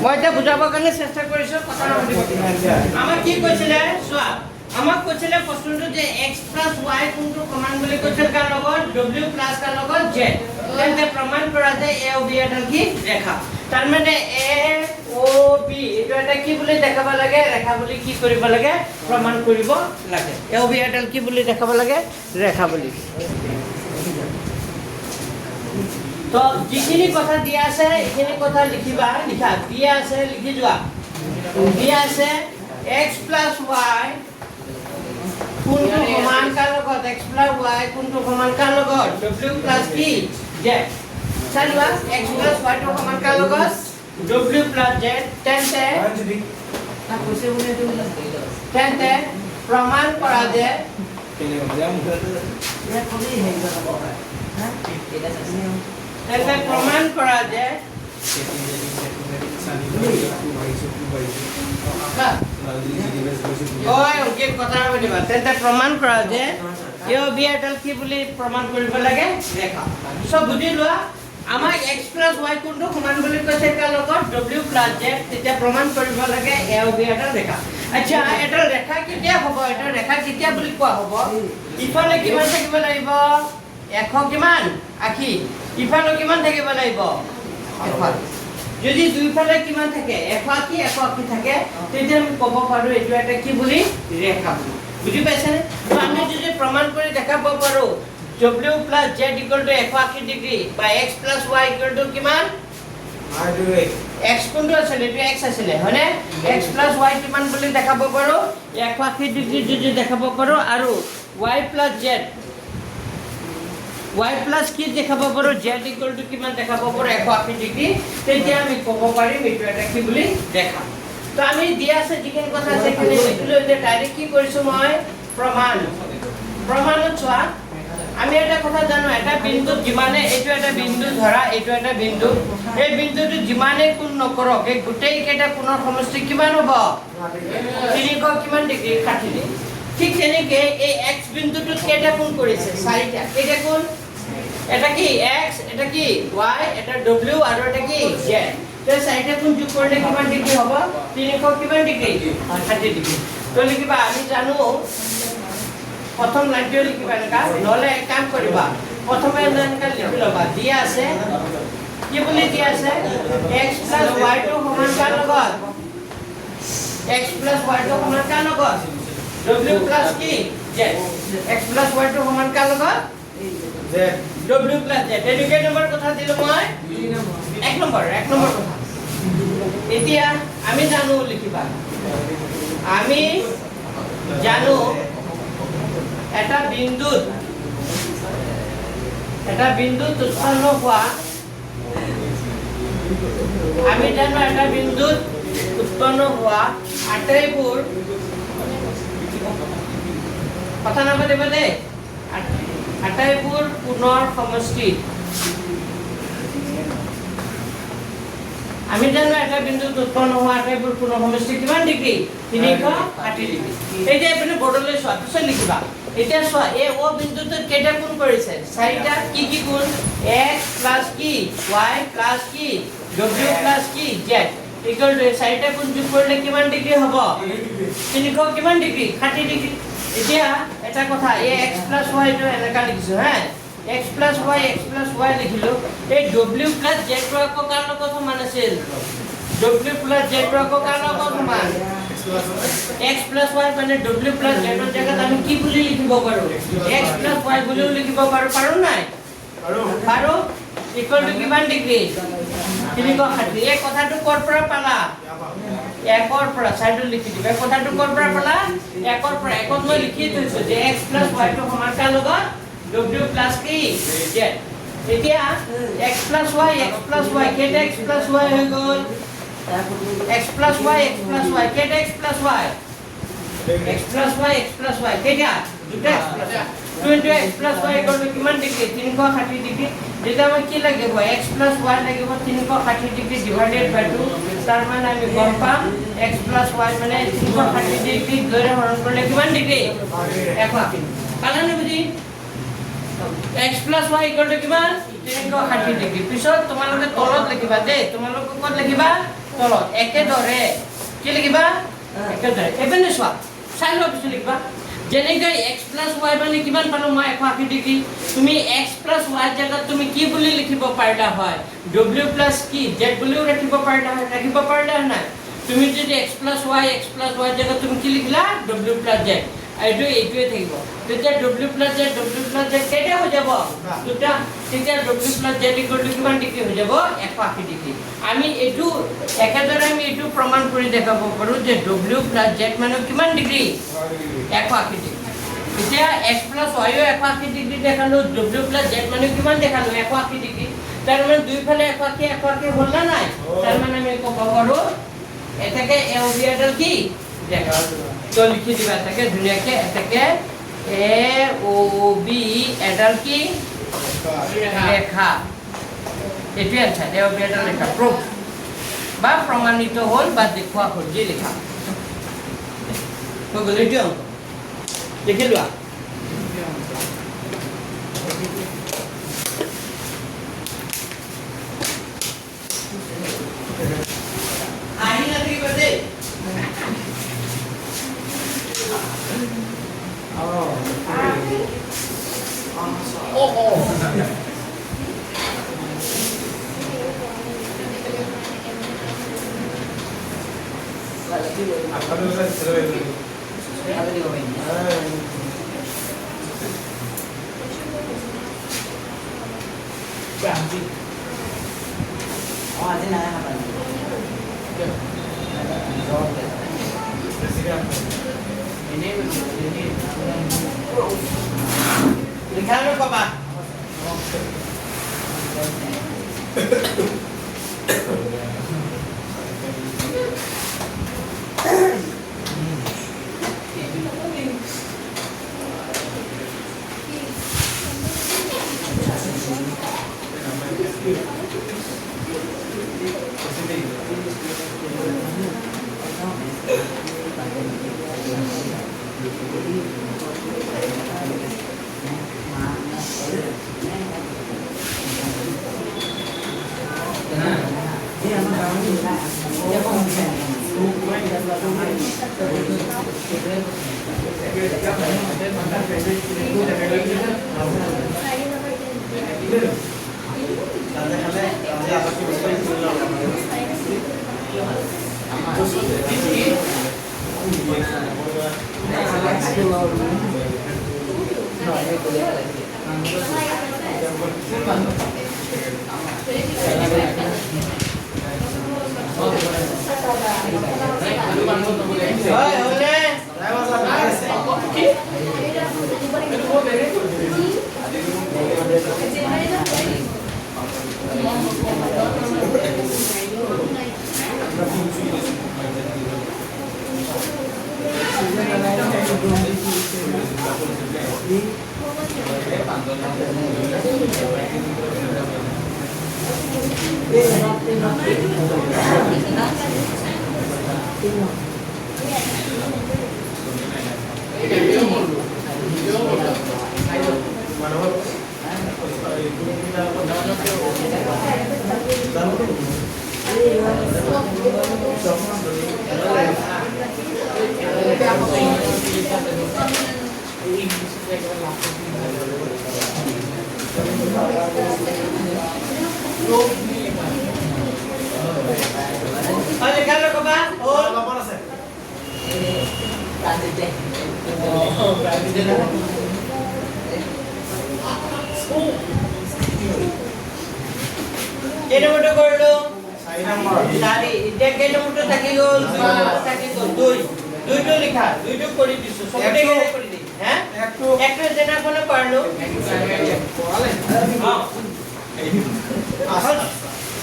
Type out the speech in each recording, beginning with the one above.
মই এটা বুজাবৰ কাৰণে চেষ্টা কৰিছোঁ কথা নাপাতিব আমাক কি কৈছিলে চোৱা আমাক কৈছিলে প্ৰশ্নটো যে x + y কোনটো সমান বুলি কৈছিল কাৰ লগত w + কাৰ লগত z তেন্তে প্ৰমাণ কৰা যে a o b এটা কি ৰেখা তাৰ মানে a o b এইটো এটা কি বুলি দেখাব লাগে ৰেখা বুলি কি কৰিব লাগে প্ৰমাণ কৰিব লাগে a o b এটা কি বুলি দেখাব লাগে ৰেখা বুলি তো যিখিনি কথা দিয়া আছে এইখিনি কথা লিখিবা লিখা দিয়া আছে লিখি যোৱা দিয়া আছে x + y কোনটো সমান কাৰ লগত x + y কোনটো সমান কাৰ লগত w + কি z চালোৱা x + y টো সমান কাৰ লগত w + z তেন্তে তেন্তে প্ৰমাণ কৰা যে তেন্তে প্ৰমাণ কৰা যে তেন্তে প্ৰমাণ কৰা যে a o b এডাল কি বুলি প্ৰমাণ কৰিব লাগে ৰেখা সব বুজি লোৱা আমাক x + y কোনটো সমান বুলি কৈছে কাৰ লগত w + z তেতিয়া প্ৰমাণ কৰিব লাগে a o b এডাল ৰেখা আচ্ছা এডাল ৰেখা কেতিয়া হ'ব এটা ৰেখা কেতিয়া বুলি কোৱা হ'ব ইফালে কিমান থাকিব লাগিব 100 কিমান আখি ইফালে কিমান থাকিব লাগিব 100 যদি দুইফালে কিমান থাকে 100 আখি থাকে তেতিয়া আমি ক'ব পাৰো এটো এটা কি বুলি ৰেখা বুলি বুজি পাইছানে তো আমি যদি প্ৰমাণ কৰি দেখাব পাৰো w + z = 180 ডিগ্ৰী বা x + y = কিমান x কোনটো আছিল এটো x আছিল হয়নে x + y কিমান বুলি দেখাব পাৰো 180 ডিগ্ৰী যদি দেখাব পাৰো আৰু y + z y plus কি দেখাব পাৰো z equal to কিমান দেখাব পাৰো 180 ডিগ্ৰী তেতিয়া আমি ক'ব পাৰিম এটো এটা কি বুলি দেখা তো আমি দিয়া আছে যিখিনি কথা আছে কিনে লিখিলো যে ডাইৰেক্ট কি কৰিছো মই প্ৰমাণত চোৱা আমি এটা কথা জানো এটা বিন্দু যিমানে এটো এটা বিন্দু ধৰা এটো এটা বিন্দু এই বিন্দুটো যিমানে কোণ নকৰক এই গোটেই কেটা কোণৰ সমষ্টি কিমান হ'ব 300 কিমান ডিগ্ৰী 60 ডিগ্ৰী ঠিক তেনেকে এই x বিন্দুটোত কেটা কোণ কৰিছে 4টা কেটা কোণ এটা কি x এটা কি y এটা w আৰু এটা কি z তো 4টা কোণ যোগ কৰিলে কিমান ডিগ্ৰী হ'ব 300 কিমান ডিগ্ৰী 60 ডিগ্ৰী তো লিখিবা আমি জানো প্ৰথম লাইনটো লিখিবা এনেকা নহলে এক কাম কৰিবা প্ৰথমে এনেকা লিখি লবা দিয়া আছে কি বুলি দিয়া আছে x + y টো সমান কাৰ লগত x + y টো সমান কাৰ লগত w plus কি z x plus y টো সমান কাৰ লগত z w plus z এটো কেই নম্বৰ কথা দিলো মই 1 নম্বৰ কথা এতিয়া আমি জানো লিখিবা আমি জানো এটা বিন্দুত উৎপন্ন হোৱা আমি জানো এটা বিন্দুত উৎপন্ন হোৱা আটাইবোৰ কথা নাপাতিব দেই আটাইবোৰ কোণৰ সমষ্টি আমি জানো এটা বিন্দুত উৎপন্ন হোৱা আটাইবোৰ কোণৰ সমষ্টি কিমান ডিগ্ৰী 360 ডিগ্ৰী এই যে আপুনি বৰ্ডলৈ চোৱা পিছত লিখিবা এতিয়া চোৱা এই ও বিন্দুটোত কেইটা কোণ কৰিছে 4টা কি কোণ x + কি y + কি w + কি z equal to 4টা কোণ যোগ কৰিলে কিমান ডিগ্ৰী হ'ব 300 কিমান ডিগ্ৰী 60 ডিগ্ৰী এতিয়া এটা কথা এই x + y টো এনেকা লিখিছো হ্যাঁ x + y লিখিলো এই w + z টো আকৌ কাৰ লগত সমান আছিল w + z টো আকৌ কাৰ লগত সমান x + y মানে w + z ৰ জায়গাত আমি কি বুলি লিখিব পাৰো x + y বুলি লিখিব পাৰো নাই পাৰো equal to কিমান ডিগ্ৰী 360 এই কথাটো ক'ৰ পৰা পালা একৰ পৰা সাইডত লিখি দিবা কথাটো ক'ৰ পৰা পালা একৰ পৰা একত মই লিখি থৈছো যে x + y টো সমান কাৰ লগত w + কি z এতিয়া x + y কেটা x + y হৈ গ'ল x + y কেটা x + y কেটা দুটা x + y কিমান ডিগ্ৰী 360 ডিগ্ৰী যেটা আমি কি লাগিব x + y লাগিব 360 ডিগ্ৰী ডিভাইডেড বাই 2 তাৰ মানে আমি গম পাম x + y মানে 360 ডিগ্ৰী ধৰে হৰণ কৰিলে কিমান ডিগ্ৰী 180 পালানে বুজি x + y কিমান 360 ডিগ্ৰী পিছত তোমালোকে তলত লিখিবা দে তোমালোকে ক'ত লিখিবা তলত একেদৰে কি লিখিবা একেদৰে এবেনে চোৱা চাই লোৱা পিছত লিখিবা যেনেকৈ x প্লাছ y মানে কিমান পালো মই 180 ডিগ্ৰী তুমি x প্লাছ y জায়গাত তুমি কি বুলি লিখিব পাৰিলা হয় w প্লাছ কি z বুলিও ৰাখিব পাৰিলা নাই তুমি যদি x প্লাছ y জায়গাত তুমি কি লিখিলা w প্লাছ z এইটোৱে থাকিব তেতিয়া w প্লাছ z কেইটা হৈ যাব দুটা তেতিয়া w প্লাছ z কিমান ডিগ্ৰী হৈ যাব 180 ডিগ্ৰী আমি এইটো একেদৰে আমি এইটো প্ৰমাণ কৰি দেখাব পাৰো যে w প্লাছ z মানে কিমান ডিগ্ৰী 180 ডিগ্ৰী এতিয়া x প্লাছ y ও 180 ডিগ্ৰী দেখালো w প্লাছ z মানে কিমান দেখালো 180 ডিগ্ৰী তাৰ মানে দুইফালে 180 হ'ল না নাই তাৰ মানে আমি ক'ব পাৰো এটাকে এ অভিয়াডাল কি দেখা তো লিখি দিবা তাকে ধুনিয়াকে এটাকে এ ও বি এডাল কি রেখা এটি আছে এ ও বি এডাল রেখা প্রুফ বা প্রমাণিত হল বা দেখুয়া হল যে লেখা তো গলে দিও লিখি লোৱা আহি নাথাকিব দেই লিখানো কবা কেইটা করলো 4 নম্বর 4 এটা কেইটা মুটো থাকি গল 2 দুইটো লেখা দুইটো কৰি দিছো সবতে কৰি দি হ্যাঁ একটো জেনা কোনে পারলো হ্যাঁ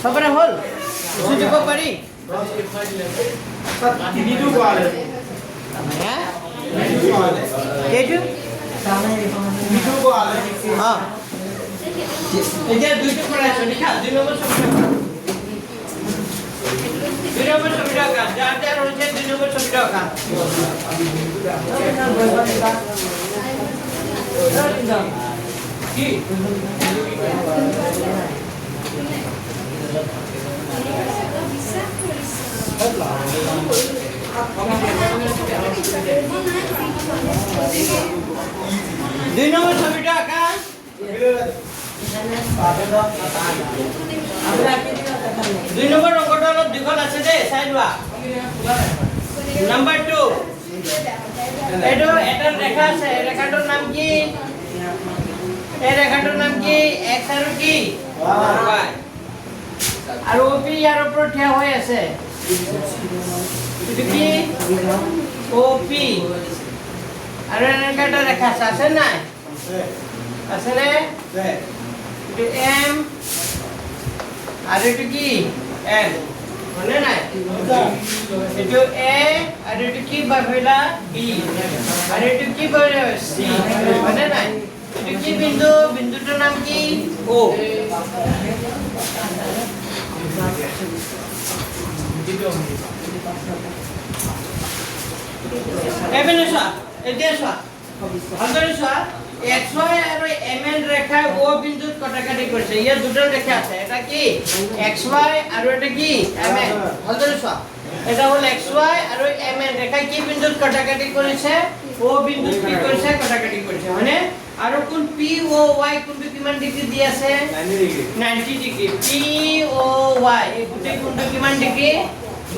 সবরে হল সুযোগ পারি দিদু কোয়ালে হ্যাঁ কেটু দিদু কোয়ালে হ্যাঁ এটা দুইটো করাইছো লিখা 2 নম্বর সবটা 2 নম্বর সবটা কাজ যার হচ্ছে 2 নম্বর সবটা কাজ কি 2 নম্বৰ ছবিটো আঁকা 2 নম্বৰ অংকটো অলপ দীঘল আছে দেই চাই লোৱা নাম্বাৰ 2 এইটো এটা ৰেখা আছে ৰেখাটোৰ নাম কি এই ৰেখাটোৰ নাম কি x আৰু কি y আৰু OP ইয়াৰ ওপৰত থিয় হৈ আছে এইটো কি OP আৰু এনেকা এটা ৰেখা আছে নাই আছে নে এইটো M আৰু এইটো কি N হয়নে নাই এইটো A আৰু এইটো কি ভাবিলা B আৰু এইটো কি ভাবিলা C হয়নে নাই এইটো কি বিন্দু বিন্দুটোৰ নাম কি O এবেনে চোৱা এতিয়া চোৱা ভালদৰে চোৱা XY আৰু MN ৰেখা O বিন্দুত কটাকাটি কৰিছে ইয়াত দুটা ৰেখা আছে এটা কি XY আৰু এটা কি MN ভালদৰে চোৱা এটা হ'ল XY আৰু MN ৰেখা কি বিন্দুত কটাকাটি কৰিছে O বিন্দুত কি কৰিছে কটাকাটি কৰিছে মানে আৰু কোন POY কোনটো কিমান ডিগ্ৰী দি আছে 90 ডিগ্ৰী POY এই গোটেই কোনটো কিমান ডিগ্ৰী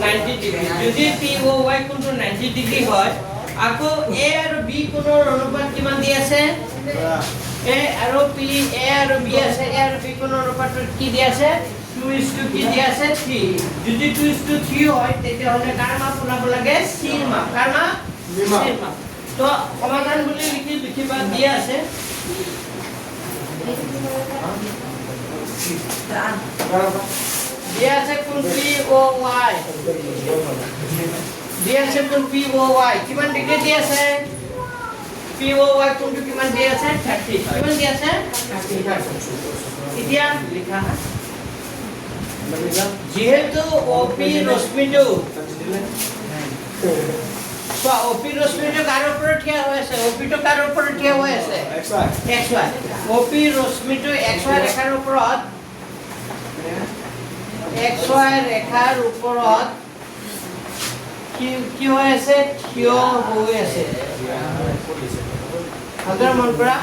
90 ডিগ্ৰী যদি POY কোনটো 90 ডিগ্ৰী হয় আকৌ A আৰু B কোণৰ অনুপাত কিমান দি আছে A আৰু P A আৰু B আছে A আৰু B কোণৰ অনুপাত কি দি আছে 2:3 কি দি আছে 3 যদি 2:3 হয় তেতিয়া হলে কাৰ মাপ ওলাব লাগে C ৰ মাপ কাৰ মাপ C ৰ মাপ তো সমাধান বুলি লিখিবা দিয়া আছে দিয়া আছে কোন POY দিয়া আছে কোন POY কিমান ডিগ্ৰী দি আছে POY কোনটো কিমান দি আছে 30 কিমান দি আছে 30 এতিয়া লিখা যেহেতু OP ৰশ্মিটো So, OP ৰশ্মিটো কাৰ ওপৰত থিয় হৈ আছে OP টো কাৰ ওপৰত থিয় হৈ আছে XY OP ৰশ্মিটো XY ৰেখাৰ ওপৰত XY ৰেখাৰ ওপৰত কি হৈ আছে থিয় হৈ আছে আগৰ মন কৰা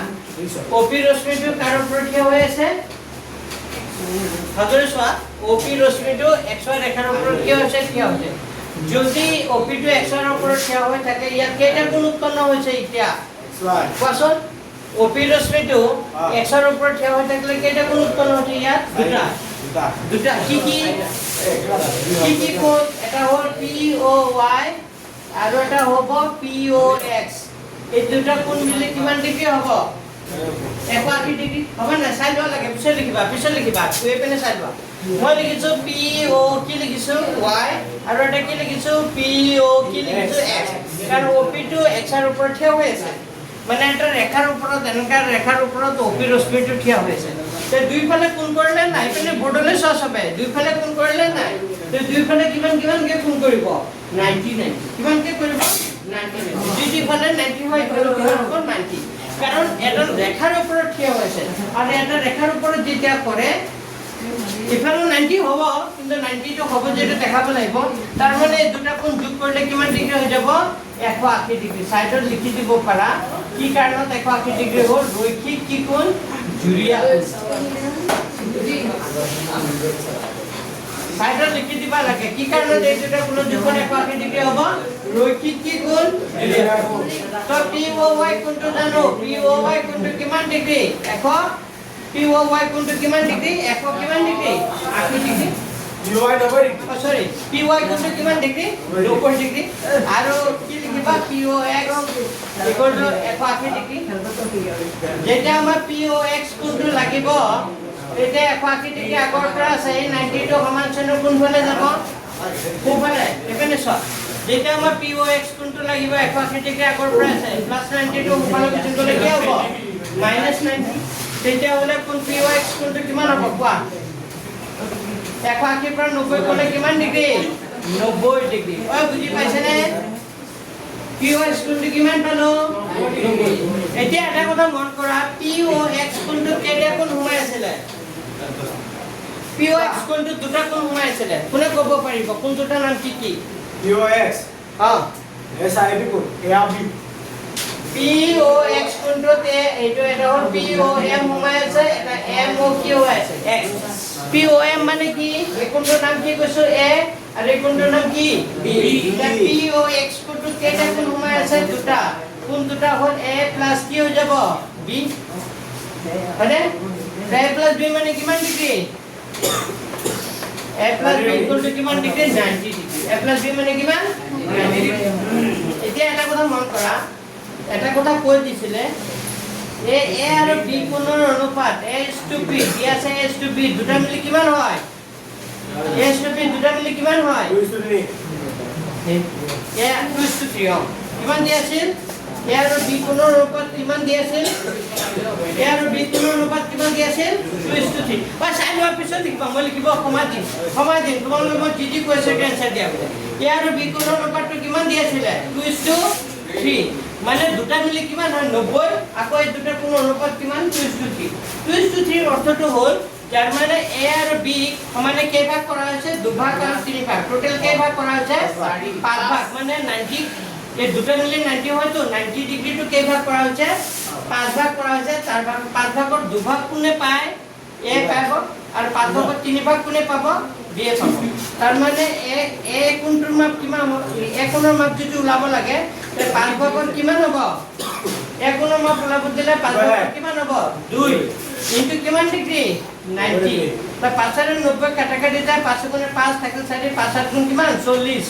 OP ৰশ্মিটো কাৰ ওপৰত থিয় হৈ আছে আগৰ চোৱা OP ৰশ্মিটো XY ৰেখাৰ ওপৰত থিয় হৈছে যদি OP টো x ৰ ওপৰত থিয় হৈ থাকে ইয়াত কেইটা কোণ উৎপন্ন হৈছে এতিয়া কোৱাচোন OP ৰশ্মিটো x ৰ ওপৰত থিয় হৈ থাকিলে কেইটা কোণ উৎপন্ন হৈছে ইয়াত দুটা কি কোণ এটা হ'ল POY আৰু এটা হ'ব POX এই দুটা কোণ মিলি কিমান ডিগ্ৰী হ'ব 180 ডিগ্ৰী হবে না চাই লোৱা লাগে পিছত লিখিবা এই পেনে চাই লোৱা মই লিখিছো PO কি লিখিছো Y আৰু এটা কি লিখিছো PO কি লিখিছো X কাৰণ OP টো X ৰ ওপৰত থিয় হৈ আছে মানে এটা ৰেখাৰ ওপৰত এনেকা ৰেখাৰ ওপৰত OP ৰশ্মিটো থিয় হৈ আছে তে দুইফালে কোণ কৰিলে নাই পেনে বৰ্ডলে চোৱা সবে দুইফালে কোণ কৰিলে নাই তে দুইফালে কিমান কে কোণ কৰিব 90 কিমান কে কৰিব 90 দুইফালে 90 হয় কিমান হ'ব 90 কাৰণ এটা ৰেখাৰ ওপৰত থিয় হৈছে আৰু এটা ৰেখাৰ ওপৰত যেতিয়া কৰে ইফালে 90 হ'ব কিন্তু 90 টো হ'ব যেটা দেখাব লাগিব তাৰ মানে দুটা কোণ যোগ কৰিলে কিমান ডিগ্ৰী হৈ যাব 180 ডিগ্ৰী সাইডত লিখি দিব পাৰা কি কাৰণত 180 ডিগ্ৰী হ'ল ৰৈখিক কি কোণ জুৰিয়া সাইডত লিখি দিবা লাগে কি কাৰণত এই দুটা কোণ যোগ কৰি 180 ডিগ্ৰী হ'ব ৰৈখিক কি কোণ জুৰিয়া তো POY কোণটো জানো POY কোণটো কিমান ডিগ্ৰী 100 POY কোণটো কিমান ডিগ্ৰী 100 কিমান ডিগ্ৰী 80 ডিগ্ৰী POY 90 ডিগ্ৰী সৰি POY কোণটো কিমান ডিগ্ৰী 90 ডিগ্ৰী আৰু কি লিখিবা POX ইকুৱেল টু 180 ডিগ্ৰী যেতিয়া আমাৰ POX কোণটো লাগিব এতিয়া 180 ডিগ্ৰী আগৰ পৰা আছে এই 90 টো সমান চিহ্ন কোনফালে যাব কোনফালে এখানে চোৱা যেতিয়া আমাৰ POX কোণটো লাগিব 180 ডিগ্ৰী আগৰ পৰা আছে প্লাস 90 টো কোনফালে গুচি গলে কি হ'ব -90 তেতিয়া হলে কোন POX কোণটো কিমান হ'ব কোৱা 180 পৰা 90 গলে কিমান ডিগ্ৰী 90 ডিগ্ৰী ঐ বুজি পাইছেনে POX কোণটো কিমান পালো 90 এতিয়া এটা কথা মন কৰা POX কোণটো কেইটা কোণ সোমাই আছিল POX কোণটো দুটা কোণ সোমাই আছিল কোনে ক'ব পাৰিব কোন দুটা নাম কি POX SIB কোণ ARB POX কোনটোতে এইটো এটা হ'ল POM সোমাই আছে এটা MOQ হৈ আছে X POM মানে কি এই কোনটোৰ নাম কি কৈছো A আৰু এই কোনটোৰ নাম কি B এটা POX কোনটো কেইটা কোন সোমাই আছে দুটা কোন দুটা হ'ল A প্লাস কি হৈ যাব B হয়নে A প্লাস B মানে কিমান degree A plus B equal to কিমান degree 90 degree A plus B মানে কিমান 90 ডিগ্ৰী এতিয়া এটা কথা মন কৰা এটা কথা কৈ দিছিলে A আৰু B কোণৰ অনুপাত A:B দিয়া আছে A:B দুটা মিলি কিমান হয় A:B দুটা মিলি কিমান হয় 2:3 কিমান দিয়া আছিল A আৰু B কোণৰ অনুপাত কিমান দিয়া আছিল A আৰু B কোণৰ অনুপাত কিমান দিয়া আছিল 2:3 বা চাই লোৱাৰ পিছত লিখিবা মই লিখিব সময় দিম তোমালোকে মই যি কৈছো এটা আনসাৰ দিয়া হ'ব A আৰু B কোণৰ অনুপাতটো কিমান দিয়া আছিল 2:3 মানে দুটা মিলি কিমান হয় 90 আকৌ এই দুটা কোণৰ অনুপাত কিমান 2:3 অৰ্থটো হ'ল যাৰ মানে A আৰু B সমানে কেই ভাগ কৰা হৈছে দুভাগ আৰু তিনি ভাগ টোটাল কেই ভাগ কৰা হৈছে 5 ভাগ মানে 90 এই দুটা মিলি 90 হয় তো 90 ডিগ্ৰী টু কেই ভাগ কৰা হৈছে 5 ভাগ কৰা হৈছে 5 ভাগৰ দুভাগ কোনে পায় A পাব আৰু 5 ভাগৰ তিনি ভাগ কোনে পাব B পাব তাৰ মানে A কোণটোৰ মাপ কিমান A কোণৰ মাপ যদি ওলাব লাগে তে 5 ভাগৰ কিমান হ'ব A কোণৰ মাপ ওলাব দিলে 5 ভাগৰ কিমান হ'ব 2 ইনটু কিমান ডিগ্ৰী 90 তা 5 আৰু 90 কাটাকাটি যায় 5 গুণে 5 থাকিল 4 5 8 গুণ কিমান 40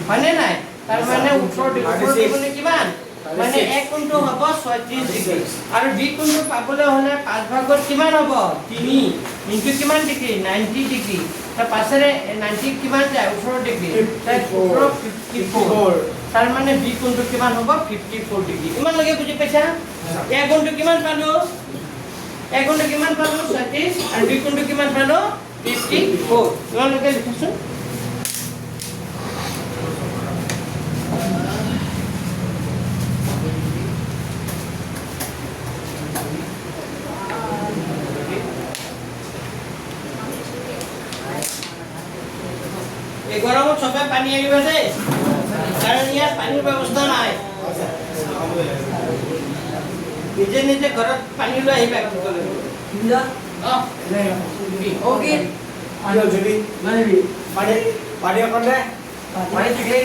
হয়নে নাই তাৰ মানে উত্তৰ দিবনে কিমান মানে A কোণটো হ'ব 36 ডিগ্ৰী আৰু B কোণটো পাবলৈ হলে 5 ভাগৰ কিমান হ'ব 3 ইনটু কিমান ডিগ্ৰী 90 ডিগ্ৰী তা 5 ৰে 90 কিমান যায় 18 ডিগ্ৰী তা 54 তাৰ মানে B কোণটো কিমান হ'ব 54 ডিগ্ৰী ইমান লাগে বুজি পাইছা A কোণটো কিমান পালো A কোণটো কিমান পালো 36 আৰু B কোণটো কিমান পালো 54 ইমান লাগে লিখছো গৰমত সবে পানী আনিব আছে কাৰণ ইয়াত পানীৰ ব্যৱস্থা নাই নিজে ঘৰত পানী লৈ আহিবা ওকে আলো যদি মানে পানী অকণ দে পানী থাকিলে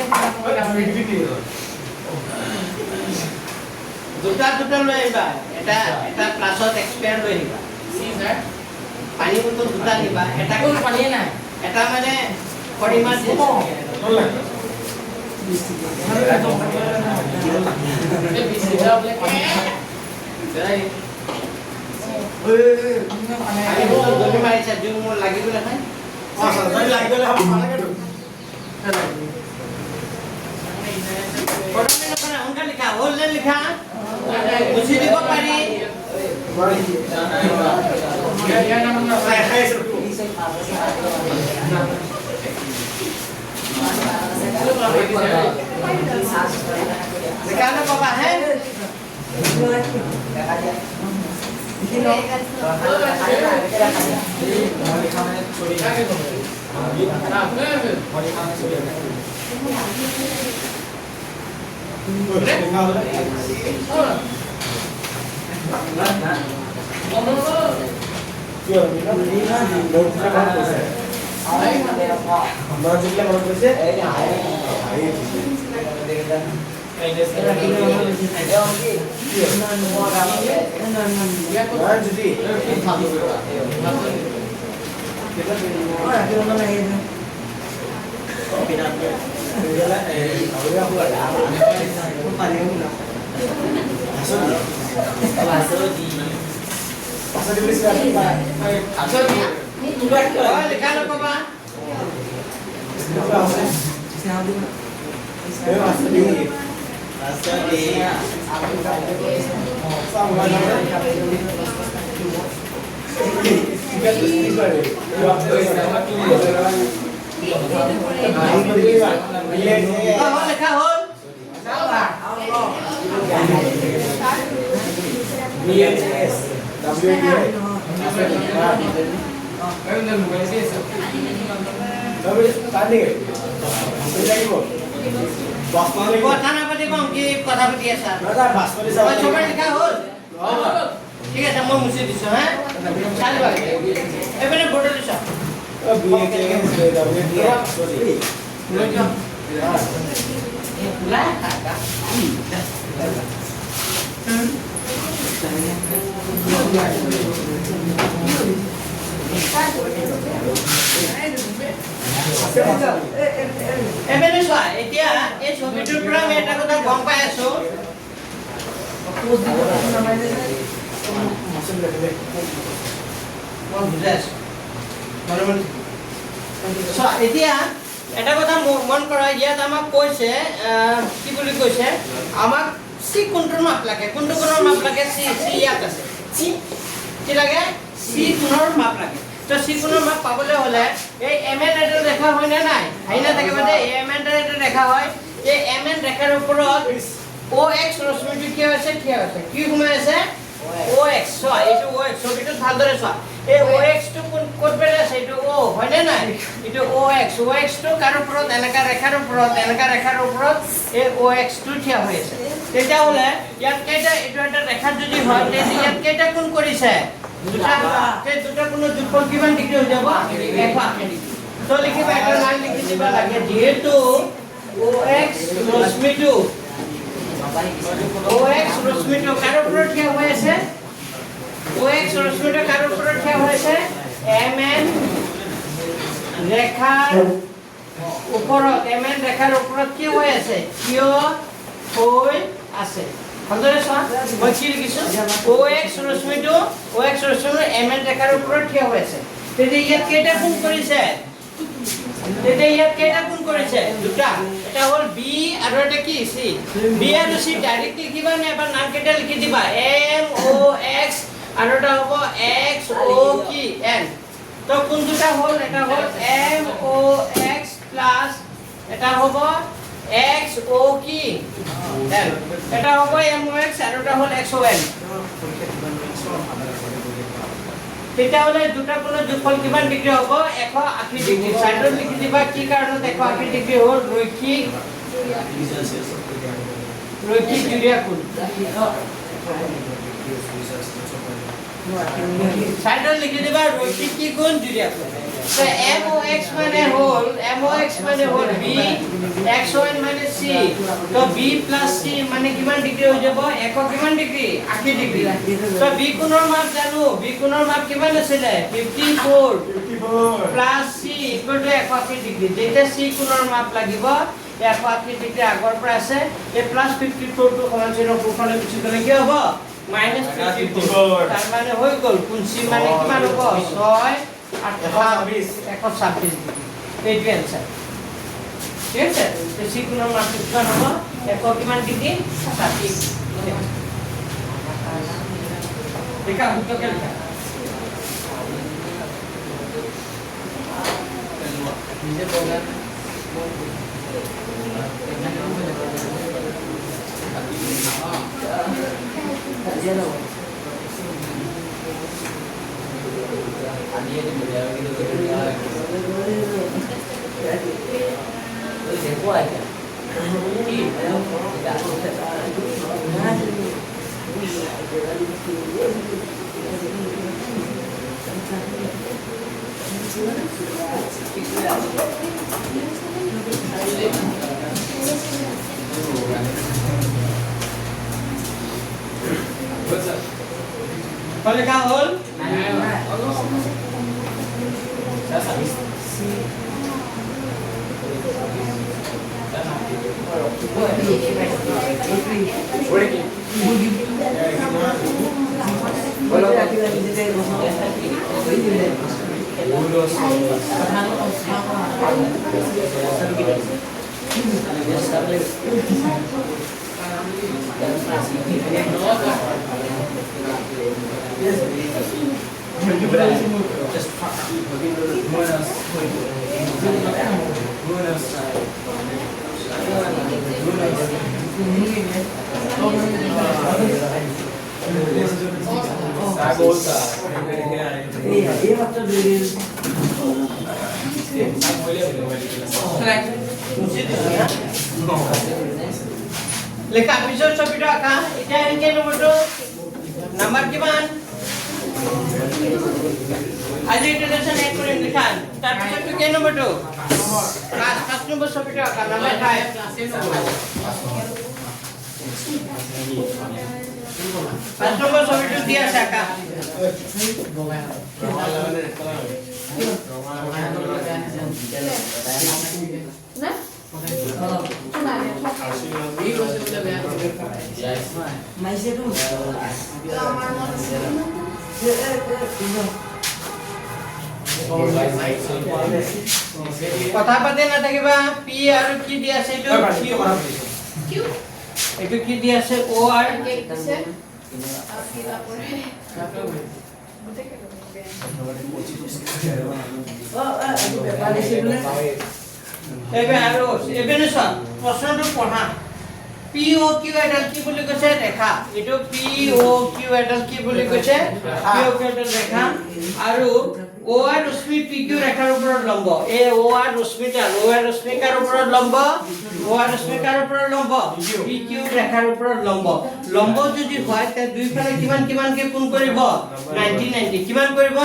দুটা লৈ আহিবা এটা প্লাছত এক্সপায়াৰ লৈ আহিবা পানী বটল দুটা নিবা এটা কোন পানী নাই এটা মানে পৰিমাণ লিখা গুচি দিব পাৰি Sekarang apa he? কথা না পাতি কম কি কথা পাতি আছা চবে লিখা হ'ল ঠিক আছে মই মুছি দিছো হা চাল বাকি এবারে বড় লিখা এবারে চোৱা এতিয়া এই ছবিটোৰ পৰা আমি এটা কথা গম পাই আছো এতিয়া এটা কথা মন কৰা ইয়াত আমাক কৈছে কি বুলি কৈছে আমাক সি কোনটোৰ মাপ লাগে কোনটো কোণৰ মাপ লাগে সি ইয়াত আছে কি লাগে সি কোণৰ মাপ লাগে তো সি কোণৰ মাপ পাবলৈ হলে এই mn এটা ৰেখা হয় না নাই হাইনা থাকে মানে mn এটা ৰেখা হয় এই mn ৰেখাৰ ওপৰত ox ৰশ্মিটো কি হৈছে কি ঘুমাই আছে ox চোৱা এইটো ox ছবিটো ভালদৰে চোৱা এই ox টো কোন পেলে আছে এইটো o হয় না নাই এইটো ox টো কাৰ ওপৰত এনেকা ৰেখাৰ ওপৰত এই ox টো থিয়া হৈ আছে তেতিয়া হলে ইয়াত কেইটা এইটো এটা ৰেখা যদি হয় তেতিয়া ইয়াত কেইটা কোণ কৰিছে দুটা কোণ যোগফল কিমান ডিগ্ৰী হৈ যাব 180 ডিগ্ৰী তো লিখিবা এটা লাইন লিখি দিবা লাগে যেহেতু ox ৰশ্মিটো ox ৰশ্মিটো কাৰ ওপৰত থিয়া হৈ আছে ox ৰশ্মিটো কাৰ ওপৰত থিয়া হৈ আছে mn ৰেখাৰ ওপৰত কি হৈ আছে থিয় হৈ আছে ভালদৰে চোৱা মই কি লিখিছো ox ৰশ্মিটো mn ৰেখাৰ ওপৰত থিয় হৈ আছে তেতিয়া ইয়াত কেইটা কোণ কৰিছে দুটা এটা হ'ল b আৰু এটা কি c b আৰু c ডাইৰেক্ট লিখিবা নে এবাৰ নাম কেইটা লিখি দিবা m o x আৰু এটা হ'ব x o কি n তো কোন দুটা হ'ল এটা হ'ল m o x প্লাস এটা হ'ব x o কি n এটা হ'ব m o x আৰু এটা হ'ল x o n তেতিয়া হলে দুটা কোণৰ যোগফল কিমান ডিগ্ৰী হ'ব 180 ডিগ্ৰী সাইডত লিখি দিবা কি কাৰণত 180 ডিগ্ৰী হ'ল ৰৈখিক জুৰিয়া কোণ সাইডত লিখি দিবা ৰৈখিক কি কোণ জুৰিয়া কোণ তো mox মানে হ'ল b xon মানে c তো b plus c মানে কিমান ডিগ্ৰী হৈ যাব 100 কিমান ডিগ্ৰী 80 ডিগ্ৰী তো b কোণৰ মাপ জানো b কোণৰ মাপ কিমান আছিল 54 plus c equal to 180 degree যেতিয়া c কোণৰ মাপ লাগিব 180 ডিগ্ৰী আগৰ পৰা আছে এই প্লাস 54 টো সমান্তৰাল কোণফালে গুচি গলে কি হ'ব -54 তাৰ মানে হৈ গল কোণ c মানে কিমান হ'ব 126 এইটো आंसर ঠিক আছে তো c কোণৰ মান কিমান হ'ব 100 কিমান ডিগ্ৰী 60 লিখা উত্তৰকে লিখা নিজে বলা Kalau kahul, মুছি দিছো না লেখা পিছৰ ছবিটো আঁকা এতিয়া এনেকে নম্বৰটো নাম্বাৰ কিমান আজি ইন্ট্ৰডাকশন এক কৰিম লিখা তাৰপিছতটো কেই নম্বৰটো ক্লাছ নম্বৰ ছবিটো আঁকা নাম্বাৰ 5 পাঁচ নম্বৰ ছবিটো দিয়া আছে আঁকা না কথা পাতি নাথাকিবা পি আৰু কি দি আছে এইটো কিউ এইটো কি দি আছে ও আৰু কে দিছে আপনি তাৰপৰে এবে আৰু এবেনে চোৱা প্ৰশ্নটো পঢ়া পি ও কিউ এডাল কি বুলি কৈছে ৰেখা এইটো পি ও কিউ এডাল কি বুলি কৈছে পি ও কিউ এডাল ৰেখা আৰু ও আৰ ৰশ্মি পি কিউ ৰেখাৰ ওপৰত লম্ব এ ও আৰ ৰশ্মিডাল ও আৰ ৰশ্মিকাৰ ওপৰত লম্ব ও আৰ ৰশ্মিকাৰ ওপৰত লম্ব পি কিউ ৰেখাৰ ওপৰত লম্ব লম্ব যদি হয় তে দুইফালে কিমান কিমানকে কোণ কৰিব 90 90 কিমান কৰিব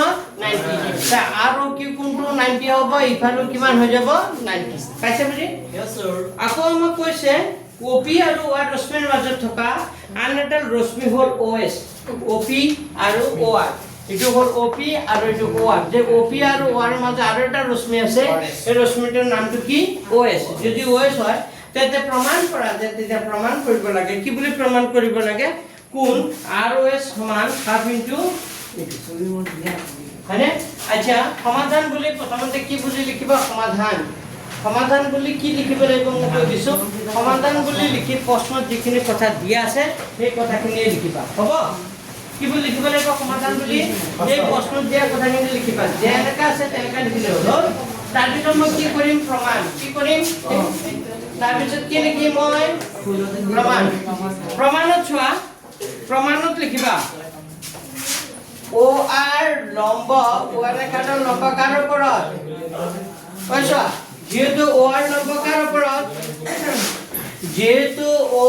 90 তা আর ও কিউ কোণটো 90 হ'ব ইফালে কিমান হৈ যাব 90 পাইছে বুজি Yes, sir. আকৌ আমাক কৈছে OP আৰু OR ৰশ্মিৰ মাজত থকা আন এডাল ৰশ্মি হ'ল OS OP আৰু OR এটো হ'ল OP আৰু এটো OR যে OP আৰু OR ৰ মাজত আৰু এটা ৰশ্মি আছে এই ৰশ্মিটোৰ নামটো কি OS যদি OS হয় তেতে প্ৰমাণ কৰা যায় তেতিয়া প্ৰমাণ কৰিব লাগে কি বুলি প্ৰমাণ কৰিব লাগে কোণ ROS সমান হাফ ইনটু হয়নে আচ্ছা সমাধান বুলি প্ৰথমতে কি বুজি লিখিবা সমাধান বুলি কি লিখিব লাগিব মই কৈ দিছো সমাধান বুলি লিখি প্ৰশ্নত যিখিনি কথা দিয়া আছে সেই কথাখিনি লিখিবা হ'ব কি বুলি লিখিব লাগিব সমাধান বুলি এই প্ৰশ্নত দিয়া কথাখিনি লিখিবা যেনেকা আছে তেনেকা লিখিলে হ'ল তাৰপিছত মই কি কৰিম প্ৰমাণ কি কৰিম তাৰপিছত কি লিখিম মই প্ৰমাণত চোৱা প্ৰমাণত লিখিবা ও আৰ লম্ব ও আৰ ৰেখাটোৰ লম্ব কাৰ ওপৰত কৈছা যেহেতু ও আৰ লম্ব কাৰ ওপৰত যেহেতু ও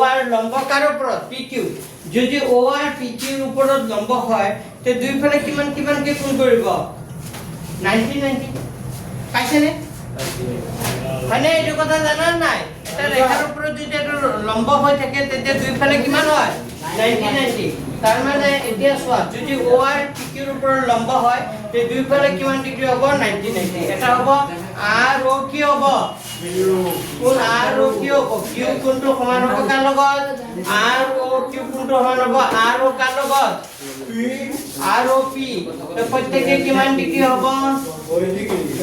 আৰ লম্ব কাৰ ওপৰত পি কিউ যদি ও আৰ পি কিউৰ ওপৰত লম্ব হয় তে দুইফালে কিমান কিমানকে কোণ কৰিব 90 90 পাইছেনে মানে এইটো কথা জানা নাই এটা ৰেখাৰ ওপৰত যদি এটা লম্ব হৈ থাকে তেতিয়া দুইফালে কিমান হয় 90 90 তার মানে এতিয়া চোৱা যদি ও আৰ পি কিউৰ ওপৰত লম্ব হয় তে দুইফালে কিমান ডিগ্ৰী হ'ব 90 90 এটা হ'ব আর ও কি হ'ব কোণ আর ও কি হ'ব কিউ কোণটো সমান হ'ব কাৰ লগত আৰ ও কিউ কোণটো সমান হ'ব আৰ ও কাৰ লগত আৰ ও পি তো প্ৰত্যেককে কিমান ডিগ্ৰী হ'ব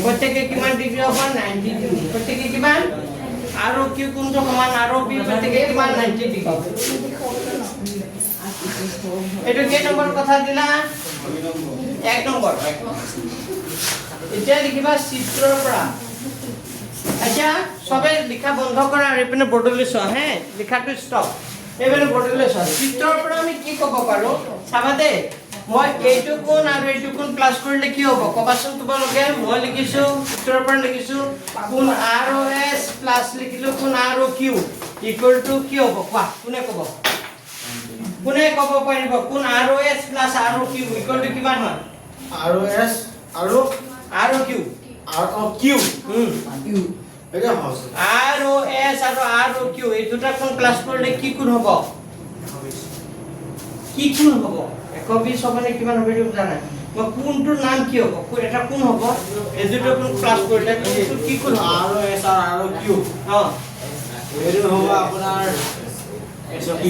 প্ৰত্যেককে কিমান ডিগ্ৰী হ'ব 90 ডিগ্ৰী প্ৰত্যেককে কিমান আৰ ও কিউ কোণটো সমান আৰ ও পি প্ৰত্যেককে কিমান 90 ডিগ্ৰী এটো কে নম্বৰ কথা দিলা এক নম্বৰ এতিয়া লিখিবা চিত্ৰৰ পৰা আচ্ছা সবে লিখা বন্ধ কৰা আৰু এপিনে বৰ্ডলৈ চোৱা হে লিখাটো ষ্টপ এপিনে বৰ্ডলৈ চোৱা চিত্ৰৰ পৰা আমি কি ক'ব পাৰো চাবা দে মই এইটো কোণ আৰু এইটো কোণ প্লাস কৰিলে কি হ'ব কবাচোন তোমালোকে মই লিখিছো চিত্ৰৰ পৰা লিখিছো কোণ ROS প্লাস লিখিলো কোণ ROQ ইকুৱেল টু কি হ'ব কোৱা কোনে ক'ব পাৰিব কোন ROS plus ROQ equal to কিমান হয় ROS আৰু ROQ ROQ এটা হৈছে ROS আৰু ROQ এই দুটা কোন প্লাস কৰিলে কি কোন হ'ব কি কোন হ'ব 120 মানে কিমান হ'ব এইটো জানা মই কোনটোৰ নাম কি হ'ব এটা কোন হ'ব এই দুটা কোন প্লাস কৰিলে কোনটো কি কোন হ'ব ROS আৰু ROQ এইটো হ'ব আপোনাৰ SOQ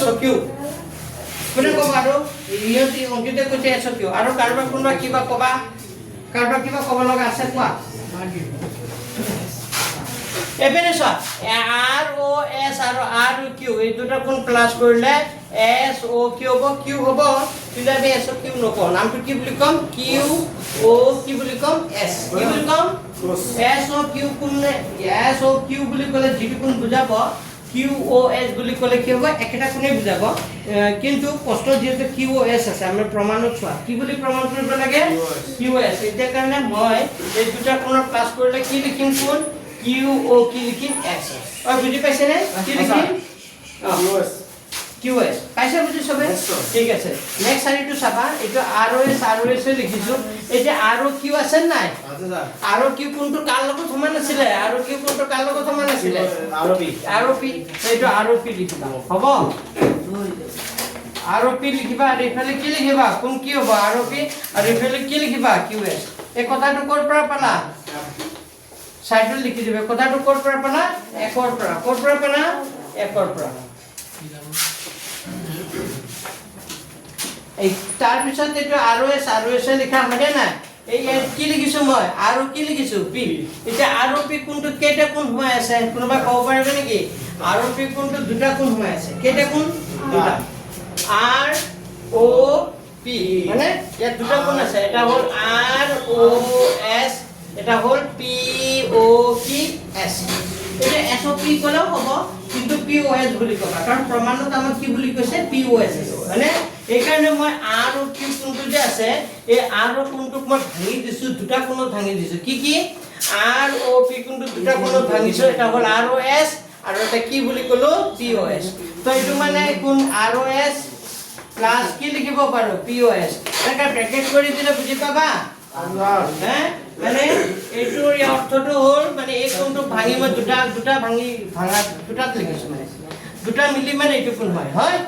SOQ কোনে ক'ব আৰু ইহঁতি অংকিতে কৈছে SOQ আৰু কাৰোবাৰ কোনোবা কিবা ক'বা ক'ব লগা আছে কোৱা এবেনে চোৱা ROS আৰু ROQ এই দুটা কোন প্লাস কৰিলে SOQ হ'ব Q হ'ব কিন্তু আমি SOQ নকওঁ নামটো কি বুলি ক'ম Q O কি বুলি ক'ম S কি বুলি ক'ম SOQ কোন SOQ বুলি ক'লে যিটো কোন বুজাব QoS বুলি ক'লে কি হ'ব একেটা কোনে বুজাব কিন্তু কষ্ট যেহেতু QoS আছে আমি প্ৰমাণত চোৱা কি বুলি প্ৰমাণ কৰিব লাগে QoS এতিয়া কাৰণে মই এই দুটা কোণৰ প্লাস কৰিলে কি লিখিম কোন QO কি লিখিম S বুজি পাইছে নে কি লিখিম QoS পাইছে বুজি সবে ঠিক আছে নেক্সট আইটো চাবা এইটো ROS লিখিছো এতিয়া ROQ আছে নাই ROQ কোনটো কাল লগত সমান আছিল ROQ কোনটো কাল লগত সমান আছিল ROP এইটো ROP লিখিবা হ'ব ROP লিখিবা আৰু ইফালে কি লিখিবা কোন কি হ'ব ROP আৰু ইফালে কি লিখিবা QoS এই কথাটো ক'ৰ পৰা পালা সাইডত লিখি দিবে কথাটো ক'ৰ পৰা পালা একৰ পৰা পালা একৰ পৰা এই তাৰ পিছত এইটো ROS লিখা মানে না এই কি লিখিছো মই আৰু কি লিখিছো P এটা ROP কোনটো কেটা কোন হৈ আছে কোনবা ক'ব পাৰিবে নেকি ROP কোনটো দুটা কোন হৈ আছে কেটা কোন দুটা ROP মানে ইয়াত দুটা কোন আছে এটা হ'ল ROS এটা হ'ল POS এটা SOP কলেও হ'ব কিন্তু POS বুলি কবা কাৰণ প্ৰমাণত আমাক কি বুলি কৈছে POS মানে এই কাৰণে মই R ও Q কোনটো যে আছে এই R ও কোনটোক মই ভাঙি দিছো দুটা কোণত ভাঙি দিছো কি R O P কোনটো দুটা কোণত ভাঙিছো এটা হ'ল ROS আৰু এটা কি বুলি কলো POS তো এইটো মানে কোন ROS প্লাস কি লিখিব পাৰো POS এটা ব্ৰ্যাকেট কৰি দিলে বুজি পাবা মানে এইটোৰ অৰ্থটো হ'ল মানে এই কোনটো ভাঙি মই দুটা ভাঙা দুটাত লিখিছো মানে দুটা মিলি মানে এইটো কোন হয়